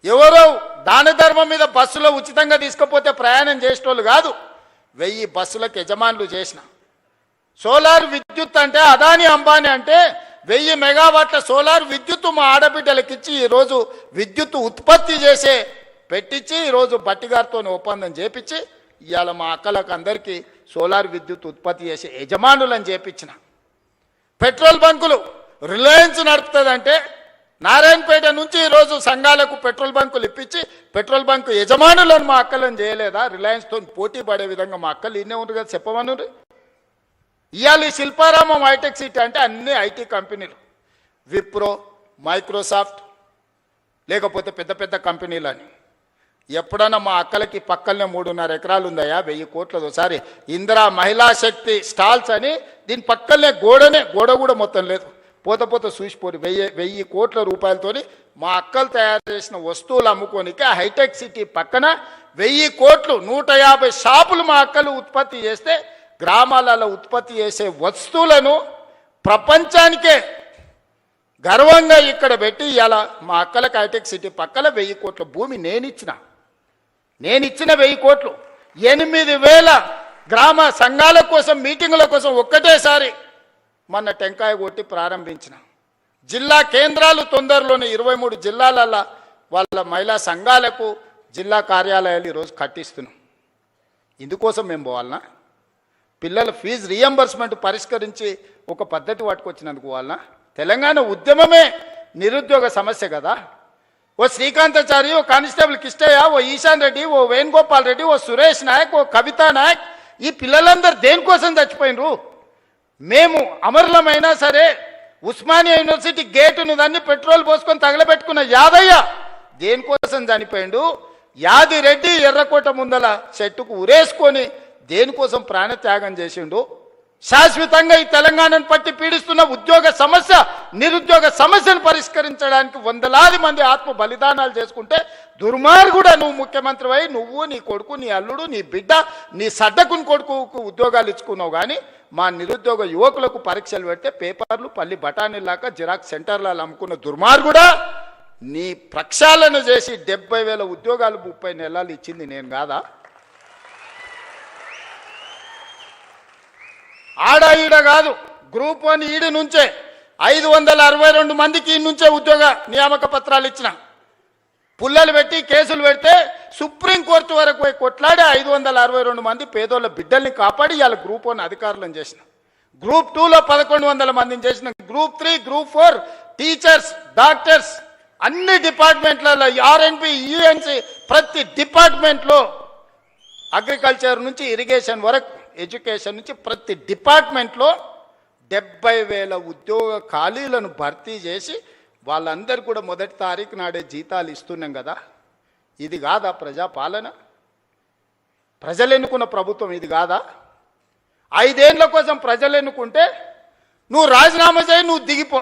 ఎవరో దాన ధర్మం మీద బస్సులో ఉచితంగా తీసుకపోతే ప్రయాణం చేసేటోళ్ళు కాదు, 1000 బస్సులకు యజమానులు చేసిన. సోలార్ విద్యుత్ అంటే అదాని అంబానీ అంటే 1000 మెగావాట్ల సోలార్ విద్యుత్ మా ఆడబిడ్డలకు ఇచ్చి ఈరోజు విద్యుత్ ఉత్పత్తి చేసే పెట్టించి ఈరోజు బట్టిగారితో ఒప్పందం చేపించి ఇవాళ మా అక్కలకు అందరికీ సోలార్ విద్యుత్ ఉత్పత్తి చేసే యజమానులను చేపించిన. పెట్రోల్ బంకులు రిలయన్స్ నడుపుతుందంటే నారాయణపేట నుంచి ఈరోజు సంఘాలకు పెట్రోల్ బంకులు ఇప్పించి పెట్రోల్ బంకు యజమానులను మా అక్కలను చేయలేదా? రిలయన్స్తో పోటీ పడే విధంగా మా అక్కలు ఇన్నే ఉంది కదా, చెప్పమను. ఇవాళ ఈ శిల్పారామం హైటెక్ సిటీ అంటే అన్ని ఐటీ కంపెనీలు, విప్రో, మైక్రోసాఫ్ట్, లేకపోతే పెద్ద పెద్ద కంపెనీలు అని. ఎప్పుడన్నా మా అక్కలకి పక్కనే 3.5 ఎకరాలు ఉందయా, 1000 కోట్లది. ఒకసారి ఇందిరా మహిళా శక్తి స్టాల్స్ అని దీని పక్కనే గోడ కూడా మొత్తం లేదు, పోత చూసిపోరు. 1000 కోట్ల రూపాయలతోని మా అక్కలు తయారు చేసిన వస్తువులు అమ్ముకోనికి హైటెక్ సిటీ పక్కన 1000 కోట్లు 150 షాపులు మా అక్కలు ఉత్పత్తి చేస్తే గ్రామాలలో ఉత్పత్తి చేసే వస్తువులను ప్రపంచానికే గర్వంగా ఇక్కడ పెట్టి ఇలా మా అక్కలకు హైటెక్ సిటీ పక్కన 1000 కోట్ల భూమి నేనిచ్చిన 1000 కోట్లు 8000 గ్రామ సంఘాల కోసం మీటింగుల కోసం ఒక్కటేసారి మొన్న టెంకాయ కొట్టి ప్రారంభించిన. జిల్లా కేంద్రాలు తొందరలోనే 23 జిల్లాలలో వాళ్ళ మహిళా సంఘాలకు జిల్లా కార్యాలయాలు ఈరోజు కట్టిస్తున్నాం. ఇందుకోసం మేము పోవాలనా? పిల్లల ఫీజు రీఎంబర్స్మెంట్ పరిష్కరించి ఒక పద్ధతి పట్టుకొచ్చినందుకు వాళ్ళ తెలంగాణ ఉద్యమమే నిరుద్యోగ సమస్య కదా. ఓ శ్రీకాంతాచారి, ఓ కానిస్టేబుల్ కిష్టయ్య, ఓ ఈశాన్ రెడ్డి, ఓ వేణుగోపాల్ రెడ్డి, ఓ సురేష్ నాయక్, ఓ కవితా నాయక్, ఈ పిల్లలందరూ దేనికోసం చచ్చిపోయినరు? మేము అమరులమైనా సరే ఉస్మానియా యూనివర్సిటీ గేటును దాన్ని పెట్రోల్ పోసుకొని తగలబెట్టుకున్న యాదయ్య దేనికోసం చనిపోయిండు? యాదిరెడ్డి ఎర్రకోట ముందల చెట్టుకు ఉరేసుకొని దేనికోసం ప్రాణత్యాగం చేసిండు? శాశ్వతంగా ఈ తెలంగాణను పట్టి పీడిస్తున్న ఉద్యోగ సమస్య, నిరుద్యోగ సమస్యను పరిష్కరించడానికి 100లాది మంది ఆత్మ బలిదానాలు చేసుకుంటే దుర్మార్గుడా నువ్వు ముఖ్యమంత్రి అయి నువ్వు, నీ కొడుకు, నీ అల్లుడు, నీ బిడ్డ, నీ సడ్డకుని కొడుకుకు ఉద్యోగాలు ఇచ్చుకున్నావు. కానీ మా నిరుద్యోగ యువకులకు పరీక్షలు పెడితే పేపర్లు పల్లి బఠానీలాగా జిరాక్స్ సెంటర్లలో అమ్ముకున్న దుర్మార్గుడా, నీ ప్రక్షాళన చేసి 70,000 ఉద్యోగాలు 30 నెలలు ఇచ్చింది నేను కాదా? ఆడ ఈడ కాదు, గ్రూప్ 1 ఈడి నుంచే 562 మందికి ఈ నుంచే ఉద్యోగ నియామక పత్రాలు ఇచ్చిన. పుల్లలు పెట్టి కేసులు పెడితే సుప్రీంకోర్టు వరకు పోయి కొట్లాడి 562 మంది పేదోళ్ళ బిడ్డల్ని కాపాడి ఇవాళ గ్రూప్ 1 అధికారులను చేసిన. గ్రూప్ 2లో 1100 మందిని చేసిన. గ్రూప్ 3, గ్రూప్ 4 టీచర్స్, డాక్టర్స్ అన్ని డిపార్ట్మెంట్లలో ఆర్ఎన్బి, యుఎన్సి ప్రతి డిపార్ట్మెంట్లో అగ్రికల్చర్ నుంచి ఇరిగేషన్ వరకు ఎడ్యుకేషన్ నుంచి ప్రతి డిపార్ట్మెంట్లో 70,000 ఉద్యోగ ఖాళీలను భర్తీ చేసి వాళ్ళందరూ కూడా 1వ తారీఖు నాడే జీతాలు ఇస్తున్నాం కదా. ఇది కాదా ప్రజాపాలన? ప్రజలు ఎన్నుకున్న ప్రభుత్వం ఇది కాదా? 5 ఏళ్ల కోసం ప్రజలు ఎన్నుకుంటే నువ్వు రాజీనామా చేయి, నువ్వు దిగిపో.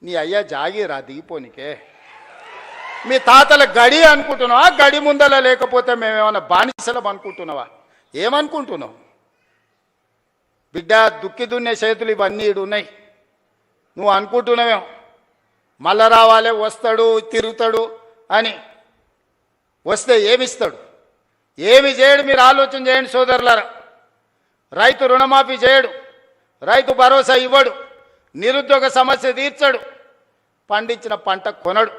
నీ అయ్యా జాగీరా దిగిపోనికే? మీ తాతల గడి అనుకుంటున్నావా? గడి ముందల లేకపోతే మేమేమన్నా బానిసలం అనుకుంటున్నావా? ఏమనుకుంటున్నావు? బిడ్డ దుక్కి దున్నే చేతులు ఇవన్నీ ఉన్నాయి. నువ్వు అనుకుంటున్నావేమో మళ్ళా రావాలి, వస్తాడు, తిరుగుతాడు అని. వస్తే ఏమిస్తాడు? ఏమి చేయడు? మీరు ఆలోచన చేయండి సోదరులారా. రైతు రుణమాఫీ చేయడు, రైతు భరోసా ఇవ్వడు, నిరుద్యోగ సమస్య తీర్చడు, పండించిన పంట కొనడు.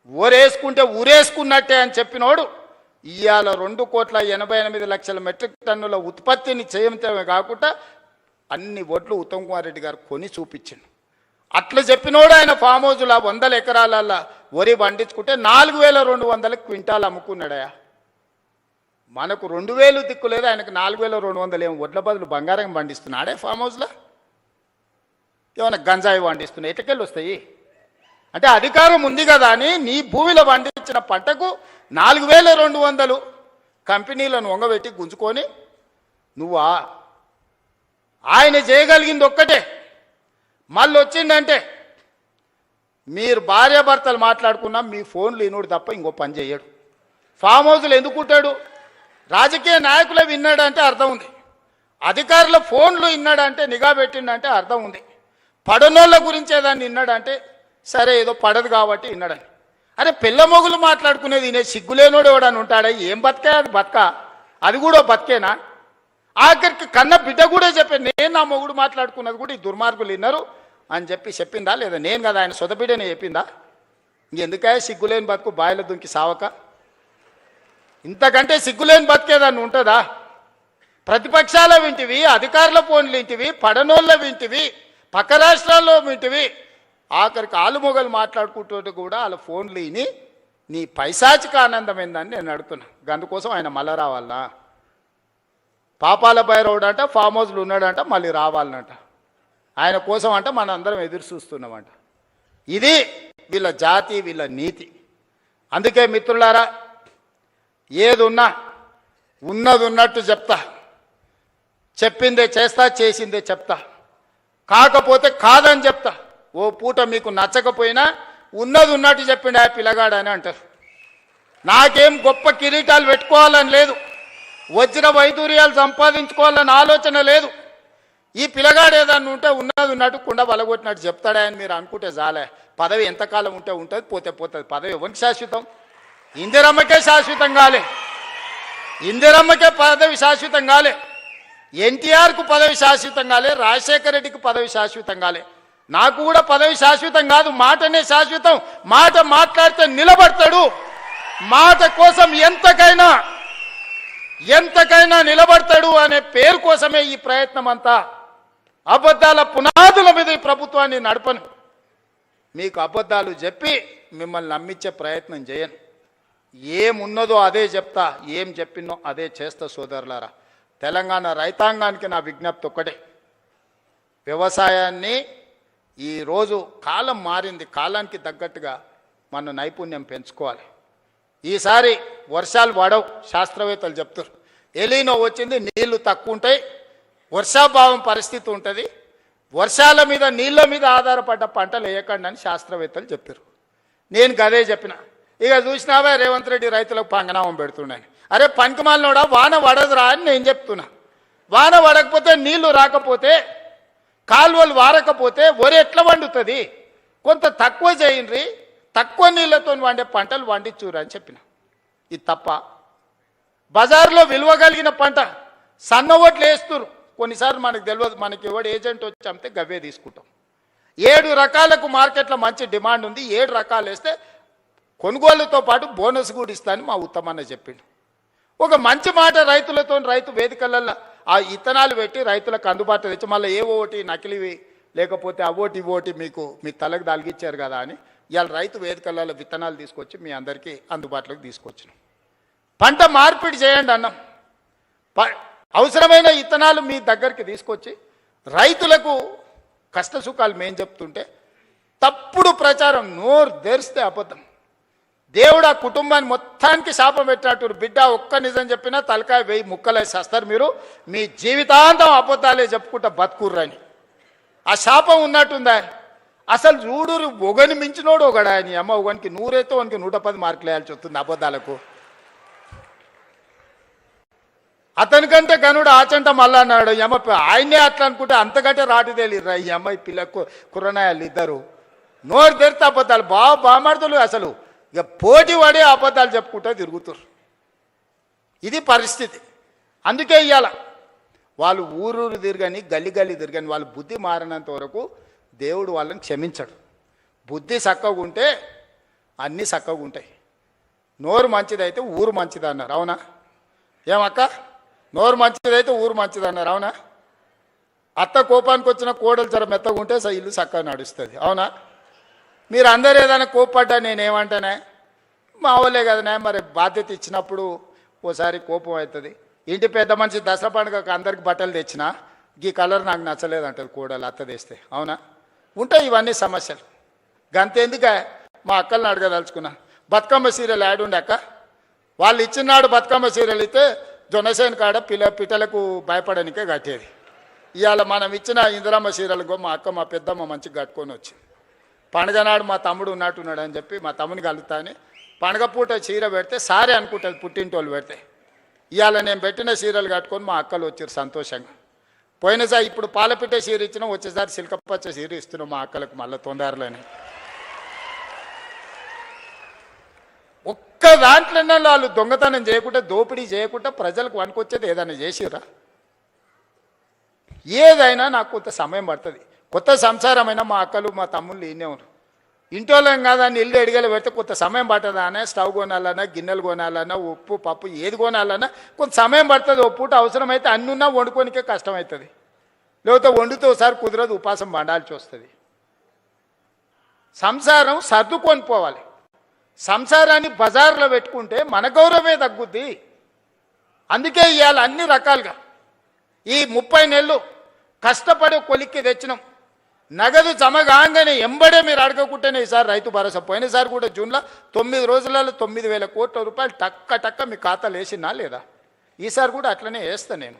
ఊరేసుకుంటే ఊరేసుకున్నట్టే అని చెప్పినోడు ఇవాళ 2,88,00,000 మెట్రిక్ టన్నుల ఉత్పత్తిని చేయటమే కాకుండా అన్ని వడ్లు ఉత్తమ్ కుమార్ రెడ్డి గారు కొని చూపించిండు. అట్లా చెప్పినోడు ఆయన ఫామ్ హౌస్లో 100 ఎకరాల వరి పండించుకుంటే 4,200 క్వింటాలు అమ్ముకున్నాడయా. మనకు 2000 దిక్కు లేదు, ఆయనకు 4200 ఏం వడ్ల బదులు బంగారం పండిస్తున్నాడే ఫామ్ హౌస్లో. ఏమైనా గంజాయి పండిస్తున్నాయి, ఎటకెళ్ళి వస్తాయి? అంటే అధికారం ఉంది కదా అని నీ భూమిలో పండించిన పంటకు 4200 కంపెనీలను వంగబెట్టి గుంజుకొని నువ్వా? ఆయన చేయగలిగింది ఒక్కటే, మళ్ళీ వచ్చిందంటే మీరు భార్యాభర్తలు మాట్లాడుకున్నా మీ ఫోన్లు వినుడు తప్ప ఇంకో పని చేయడు. ఫామ్ హౌస్లు ఎందుకుంటాడు? రాజకీయ నాయకులే విన్నాడంటే అర్థం ఉంది, అధికారుల ఫోన్లు విన్నాడంటే, నిఘా పెట్టిండంటే అర్థం ఉంది. పడనోళ్ళ గురించి ఏదాన్ని విన్నాడంటే సరే ఏదో పడదు కాబట్టి విన్నాడని. అరే పిల్ల మొగులు మాట్లాడుకునేది నేను సిగ్గులేనోడు ఎవడని ఉంటాడా? ఏం బతికే అది బతక, అది కూడా బతికేనా? ఆఖరికి కన్న బిడ్డ కూడా చెప్పాను, నేను నా మొగుడు మాట్లాడుకున్నది కూడా ఈ దుర్మార్గులు విన్నారు అని చెప్పిందా లేదా? నేను కదా ఆయన సొంత బిడ్డనే చెప్పిందా? ఇంకెందుకే సిగ్గులేని బతుకు బాయిల దుంకి సావక? ఇంతకంటే సిగ్గులేని బతికేదాన్ని ఉంటుందా? ప్రతిపక్షాల వింటివి, అధికారుల ఫోన్లు వింటివి, పడనోళ్ళ వింటివి, పక్క రాష్ట్రాల్లో వింటివి, ఆఖరికి ఆలుమొగలు మాట్లాడుకుంటూ కూడా వాళ్ళ ఫోన్లు విని నీ పైశాచిక ఆనందం ఏందని నేను అడుగుతున్నా. అందుకోసం ఆయన మళ్ళా రావాలనా? పాపాల భైరవుడు అంట ఫామ్ హౌస్లు ఉన్నాడంట, మళ్ళీ రావాలనంట. ఆయన కోసం అంట మన అందరం ఎదురు చూస్తున్నామంట. ఇది వీళ్ళ జాతి, వీళ్ళ నీతి. అందుకే మిత్రులారా, ఏది ఉన్నా ఉన్నది ఉన్నట్టు చెప్తా, చెప్పిందే చేస్తా, చేసిందే చెప్తా, కాకపోతే కాదని చెప్తా. ఓ పూట మీకు నచ్చకపోయినా ఉన్నది ఉన్నట్టు చెప్పిండు ఆ పిల్లగాడని అంటారు. నాకేం గొప్ప కిరీటాలు పెట్టుకోవాలని లేదు, వజ్ర వైదూర్యాలు సంపాదించుకోవాలని ఆలోచన లేదు. ఈ పిల్లగాడు ఏదన్నా ఉంటే ఉన్నది ఉన్నట్టు కుండ బలగొట్టినట్టు చెప్తాడని మీరు అనుకుంటే చాలే. పదవి ఎంతకాలం ఉంటే ఉంటుంది, పోతే పోతుంది. పదవి ఎవరికి శాశ్వతం? ఇందిరమ్మకే శాశ్వతం కాలే, ఇందిరమ్మకే పదవి శాశ్వతం కాలే, ఎన్టీఆర్కు పదవి శాశ్వతం కాలే, రాజశేఖర రెడ్డికి పదవి శాశ్వతం కాలే. నాకు కూడా పదవి శాశ్వతం కాదు, మాటనే శాశ్వతం. మాట మాట్లాడితే నిలబడతాడు, మాట కోసం ఎంతకైనా నిలబడతాడు అనే పేరు కోసమే ఈ ప్రయత్నం అంతా. అబద్ధాల పునాదుల మీద ఈ ప్రభుత్వాన్ని నడపను. మీకు అబద్ధాలు చెప్పి మిమ్మల్ని నమ్మించే ప్రయత్నం చేయను. ఏమున్నదో అదే చెప్తా, ఏం చెప్పినో అదే చేస్తా. సోదరులారా, తెలంగాణ రైతాంగానికి నా విజ్ఞప్తి ఒక్కటే, వ్యవసాయాన్ని ఈరోజు కాలం మారింది, కాలానికి తగ్గట్టుగా మన నైపుణ్యం పెంచుకోవాలి. ఈసారి వర్షాలు పడవు, శాస్త్రవేత్తలు చెప్తారు. ఎలీనో వచ్చింది, నీళ్లు తక్కువ ఉంటాయి, వర్షాభావం పరిస్థితి ఉంటుంది, వర్షాల మీద నీళ్ళ మీద ఆధారపడ్డ పంటలు వేయకండి అని శాస్త్రవేత్తలు చెప్పారు. నేను గదే చెప్పిన. ఇక చూసినావా రేవంత్ రెడ్డి రైతులకు పంగనామం పెడుతున్నాను. అరే పంకమాలనోడా, వాన పడదురా అని నేను చెప్తున్నా. వాన పడకపోతే, నీళ్లు రాకపోతే, కాలువలు వారకపోతే వరి ఎట్లా వండుతుంది? కొంత తక్కువ చేయండి, తక్కువ నీళ్లతో వండే పంటలు వండించురు అని చెప్పిన. ఇది తప్ప? బజార్లో విలువ కలిగిన పంట సన్న ఓట్లు వేస్తున్నారు. కొన్నిసార్లు మనకు తెలియదు, మనకి ఎవడు ఏజెంట్ వచ్చి అమ్మితే గవ్వే తీసుకుంటాం. 7 రకాలకు మార్కెట్లో మంచి డిమాండ్ ఉంది, 7 రకాలు వేస్తే కొనుగోలుతో పాటు బోనస్ కూడా ఇస్తానని మా ఉత్తమన్న చెప్పిండు. ఒక మంచి మాట రైతులతో, రైతు వేదికలలో ఆ ఇత్తనాలు పెట్టి రైతులకు అందుబాటులో తెచ్చి, మళ్ళీ ఏవో ఒకటి నకిలివి లేకపోతే అవోటి ఇవోటి మీకు మీ తలకు దాల్గిచ్చారు కదా అని ఇవాళ రైతు వేదికలలో విత్తనాలు తీసుకొచ్చి మీ అందరికీ అందుబాటులోకి తీసుకొచ్చినాం. పంట మార్పిడి చేయండి అన్నాం. అవసరమైన ఇత్తనాలు మీ దగ్గరికి తీసుకొచ్చి రైతులకు కష్ట సుఖాలు మేం చెప్తుంటే తప్పుడు ప్రచారం, నోరు తెరిస్తే అబద్ధం. దేవుడు ఆ కుటుంబాన్ని మొత్తానికి శాపం పెట్టినట్టు, బిడ్డ ఒక్క నిజం చెప్పినా తలకాయ 1000 ముక్కలేసి వస్తారు మీరు, మీ జీవితాంతం అబద్ధాలే చెప్పుకుంటా బతుకుర్రని. ఆ శాపం ఉన్నట్టుందా? అసలు చూడు, ఒకని మించినోడు ఒకడా అని అమ్మ, ఒకనికి 100 అయితే వానికి 110 మార్కులు వేయాల్సి వస్తుంది అబద్ధాలకు. అతనికంటే గనుడు ఆచంట మళ్ళా అన్నాడు అమ్మ, ఆయనే అట్లా అనుకుంటే అంతకంటే రాటు తేలిర్రా ఈ అమ్మాయి పిల్లకు కుర్రనాయాలు ఇద్దరు. నోరు తెరితే అబద్ధాలు, బామార్దులు అసలు ఇక పోటీ పడే అబద్ధాలు చెప్పుకుంటూ తిరుగుతారు. ఇది పరిస్థితి. అందుకే ఇవాళ వాళ్ళు ఊరూరు తిరగని, గల్లి తిరగని, వాళ్ళు బుద్ధి మారినంత వరకు దేవుడు వాళ్ళని క్షమించడు. బుద్ధి చక్కగా ఉంటే అన్నీ చక్కగా ఉంటాయి. నోరు మంచిదైతే ఊరు మంచిది అన్నారు, అవునా? ఏమక్క, నోరు మంచిదైతే ఊరు మంచిది అన్నారు, అవునా? అత్త కోపానికి వచ్చిన కోడలు జర మెత్తగా ఉంటే ఇల్లు చక్కగా నడుస్తుంది, అవునా? మీరు అందరు ఏదైనా కోప్పడ్డా నేనేమంటానే, మా వాళ్ళే కదనే, మరి బాధ్యత ఇచ్చినప్పుడు ఓసారి కోపం అవుతుంది. ఇంటి పెద్ద మనిషి దసరా పండుగకు అందరికి బట్టలు తెచ్చినా ఈ కలర్ నాకు నచ్చలేదు అంటది కోడలు అత్త తెస్తే. అవునా? ఉంటాయి ఇవన్నీ సమస్యలు. గంతెందుకే మా అక్కల్ని అడగదలుచుకున్నా, బతుకమ్మ సీరియల్ యాడ్ ఉండే అక్క, వాళ్ళు ఇచ్చినాడు బతుకమ్మ సీరియల్ అయితే జొన్నసేన కాడ పిట్టలకు భయపడనికే కట్టేది. ఇవాళ మనం ఇచ్చిన ఇందిరమ్మ సీరియల్కో మా అక్క మా పెద్దమ్మ మంచిగా కట్టుకొని వచ్చింది. పండుగ నాడు మా తమ్ముడు ఉన్నట్టున్నాడు అని చెప్పి మా తమ్ముని కలుగుతాని పండుగ పూట చీర పెడితే సారే అనుకుంటుంది పుట్టింటోళ్ళు పెడితే. ఇవాళ నేను పెట్టిన సీరియల్ కట్టుకొని మా అక్కలు వచ్చారు సంతోషంగా. పోయినసారి ఇప్పుడు పాలపిట్ట చీర ఇచ్చినా వచ్చేసారి సిల్కపచ్చ చీర ఇస్తున్నాం మా అక్కలకు మళ్ళీ తొందరలోనే. ఒక్క దాంట్లోనే వాళ్ళు దొంగతనం చేయకుండా దోపిడీ చేయకుండా ప్రజలకు వనుకొచ్చేది ఏదైనా చేసిరా? ఏదైనా నాకు కొంత సమయం పడుతుంది. కొత్త సంసారమైనా మా అక్కలు మా తమ్ముళ్ళు ఈయనే ఉన్నారు. ఇంటోళ్ళం కాదని ఇల్లు ఎడిగలు పెడితే కొంత సమయం పడుతుందా అనే స్టవ్ కొనాలన్నా గిన్నెలు కొనాలన్నా ఉప్పు పప్పు ఏది కొనాలన్నా కొంత సమయం పడుతుంది. ఓ పూట అవసరమైతే అన్నున్నా వండుకోనికే కష్టమవుతుంది. లేకపోతే వండితే ఒకసారి కుదరదు, ఉపాసం వండాల్సి వస్తుంది. సంసారం సర్దుకొని పోవాలి. సంసారాన్ని బజార్లో పెట్టుకుంటే మన గౌరవమే తగ్గుద్ది. అందుకే ఇవాళ అన్ని రకాలుగా ఈ 30 నెలలు కష్టపడి కొలిక్కి తెచ్చినాం. నగదు జమ కాగానే ఎంబడే మీరు అడగకుంటేనే ఈసారి రైతు భరోసా. పోయినసారి కూడా జూన్లో 9 రోజులలో 9,000 కోట్ల రూపాయలు టక్క మీ ఖాతాలు వేసినా లేదా? ఈసారి కూడా అట్లనే వేస్తాను నేను.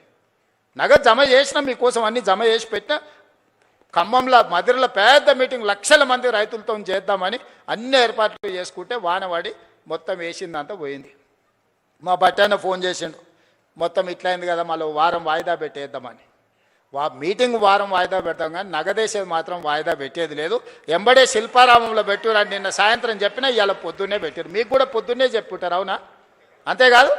నగదు జమ చేసినా మీకోసం అన్ని జమ చేసి పెట్టినా. ఖమ్మంలో మదిరలో పెద్ద మీటింగ్ లక్షల మంది రైతులతో చేద్దామని అన్ని ఏర్పాట్లు చేసుకుంటే వానవాడి మొత్తం వేసిందంతా పోయింది. మా బట్టాన ఫోన్ చేసిండు, మొత్తం ఇట్లయింది కదా మళ్ళీ వారం వాయిదా పెట్టేద్దామని. మీటింగ్ వారం వాయిదా పెడతాం కానీ నగదేసేది మాత్రం వాయిదా పెట్టేది లేదు. ఎంబడే శిల్పారామంలో పెట్టారు నిన్న సాయంత్రం చెప్పినా ఇవాళ పొద్దున్నే పెట్టారు. మీకు కూడా పొద్దున్నే చెప్పుంటారు. అవునా? అంతేకాదు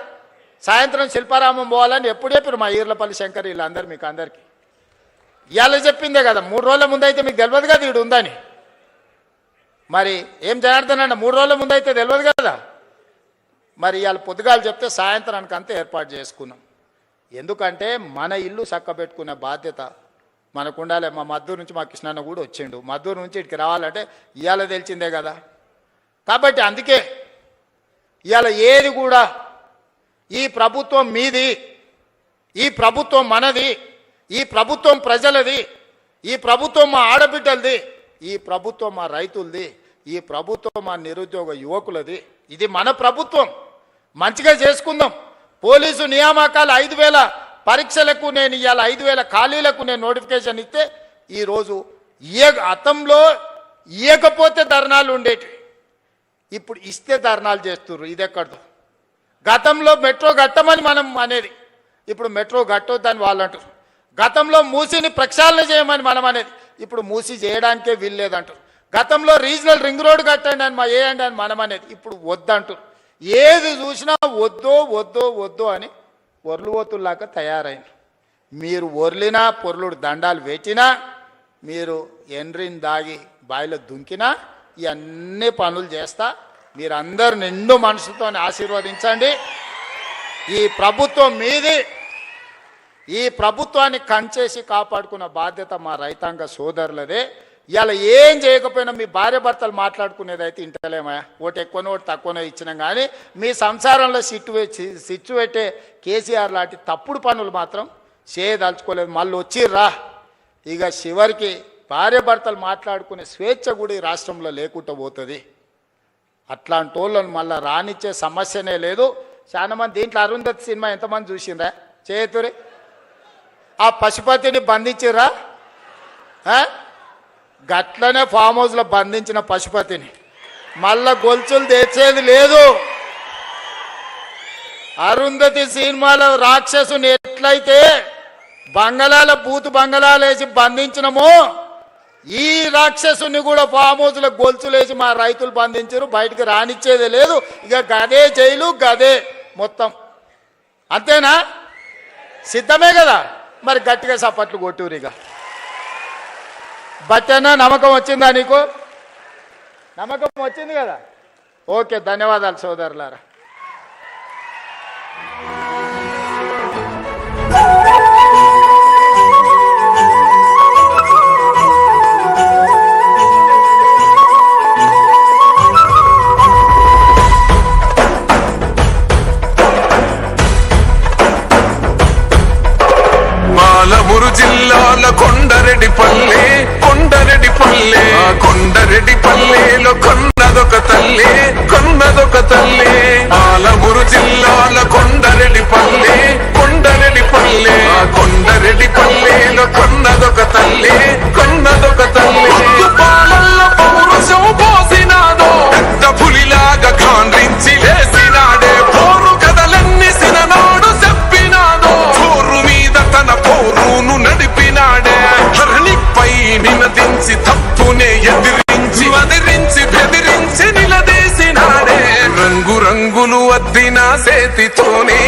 సాయంత్రం శిల్పారామం పోవాలని ఎప్పుడు చెప్పారు మా ఈర్లపల్లి శంకర్ వీళ్ళందరూ మీకు అందరికీ. ఇవాళ చెప్పిందే కదా, 3 రోజుల ముందు అయితే మీకు తెలియదు కదా వీడు ఉందని. మరి ఏం జనార్దనన్న 3 రోజుల ముందు అయితే తెలియదు కదా. మరి ఇవాళ పొద్దుగాలు చెప్తే సాయంత్రానికి అంతా ఏర్పాటు చేసుకున్నాం. ఎందుకంటే మన ఇల్లు చక్కబెట్టుకునే బాధ్యత మనకు ఉండాలి. మా మద్దూరు నుంచి మా కృష్ణన్న కూడా వచ్చిండు. మద్దూరు నుంచి ఇక్కడికి రావాలంటే ఇవాళ తెలిసిందే కదా. కాబట్టి అందుకే ఇవాళ ఏది కూడా ఈ ప్రభుత్వం మీది, ఈ ప్రభుత్వం మనది, ఈ ప్రభుత్వం ప్రజలది, ఈ ప్రభుత్వం మా ఆడబిడ్డలది, ఈ ప్రభుత్వం మా రైతులది, ఈ ప్రభుత్వం మా నిరుద్యోగ యువకులది. ఇది మన ప్రభుత్వం. మంచిగా చేసుకుందాం. పోలీసు నియామకాలు 5,000 పరీక్షలకు నేను ఇవాళ 5,000 ఖాళీలకు నేను నోటిఫికేషన్ ఇస్తే ఈరోజు గతంలో ఇవ్వకపోతే ధర్నాలు ఉండేవి, ఇప్పుడు ఇస్తే ధర్నాలు చేస్తున్నారు. ఇది ఎక్కడదో. గతంలో మెట్రో కట్టమని మనం అనేది, ఇప్పుడు మెట్రో కట్టొద్దని వాళ్ళు అంటారు. గతంలో మూసిని ప్రక్షాళన చేయమని మనం అనేది, ఇప్పుడు మూసి చేయడానికే వీల్లేదంటారు. గతంలో రీజనల్ రింగ్ రోడ్ కట్టండి అని వేయండి అని మనం అనేది, ఇప్పుడు వద్దంటారు. ఏది చూసినా వద్దో అని ఒర్లువోతుల్లాగా తయారైంది. మీరు ఒర్లినా పొర్లుడు దండాలు పెట్టినా, మీరు ఎండ్రిని దాగి బాయిలో దుంకినా ఇవన్నీ పనులు చేస్తా. మీరందరూ నిండు మనసుతో ఆశీర్వదించండి. ఈ ప్రభుత్వం మీది. ఈ ప్రభుత్వాన్ని కంచేసి కాపాడుకున్న బాధ్యత మా రైతాంగ సోదరులదే. ఇలా ఏం చేయకపోయినా మీ భార్య భర్తలు మాట్లాడుకునేది అయితే ఇంటలేమా, ఓటు ఎక్కువనో ఓటు తక్కువనో ఇచ్చినాం. కానీ మీ సంసారంలో సిచ్చు పెట్టే కేసీఆర్ లాంటి తప్పుడు పనులు మాత్రం చేయదలుచుకోలేదు. మళ్ళీ వచ్చిర్రా ఇక చివరికి భార్య భర్తలు మాట్లాడుకునే స్వేచ్ఛ కూడా ఈ రాష్ట్రంలో లేకుండా పోతుంది. అట్లాంటి వాళ్ళని మళ్ళీ రానిచ్చే సమస్యనే లేదు. చాలా మంది దీంట్లో అరుంధతి సినిమా ఎంతమంది చూసిండ్రా? చేతురి ఆ పశుపతిని బంధించిర్రా? గట్లనే ఫామ్ హౌస్లో బంధించిన పశుపతిని మళ్ళా గొలుసులు తెచ్చేది లేదు. అరుంధతి సినిమాలో రాక్షసుని ఎట్లయితే బంగళాల బూతు బంగళాలు వేసి బంధించినమో, ఈ రాక్షసుని కూడా ఫామ్ హౌస్లో గొలుసులు వేసి మా రైతులు బంధించారు. బయటికి రానిచ్చేది లేదు. ఇక గదే జైలు గదే మొత్తం. అంతేనా? సిద్ధమే కదా? మరి గట్టిగా సపట్లు కొట్టూరు. ఇక బట్టనా నమ్మకం వచ్చిందా నీకు? నమ్మకం వచ్చింది కదా? ఓకే, ధన్యవాదాలు సోదరులారా.
అద్దిన సేతితోనే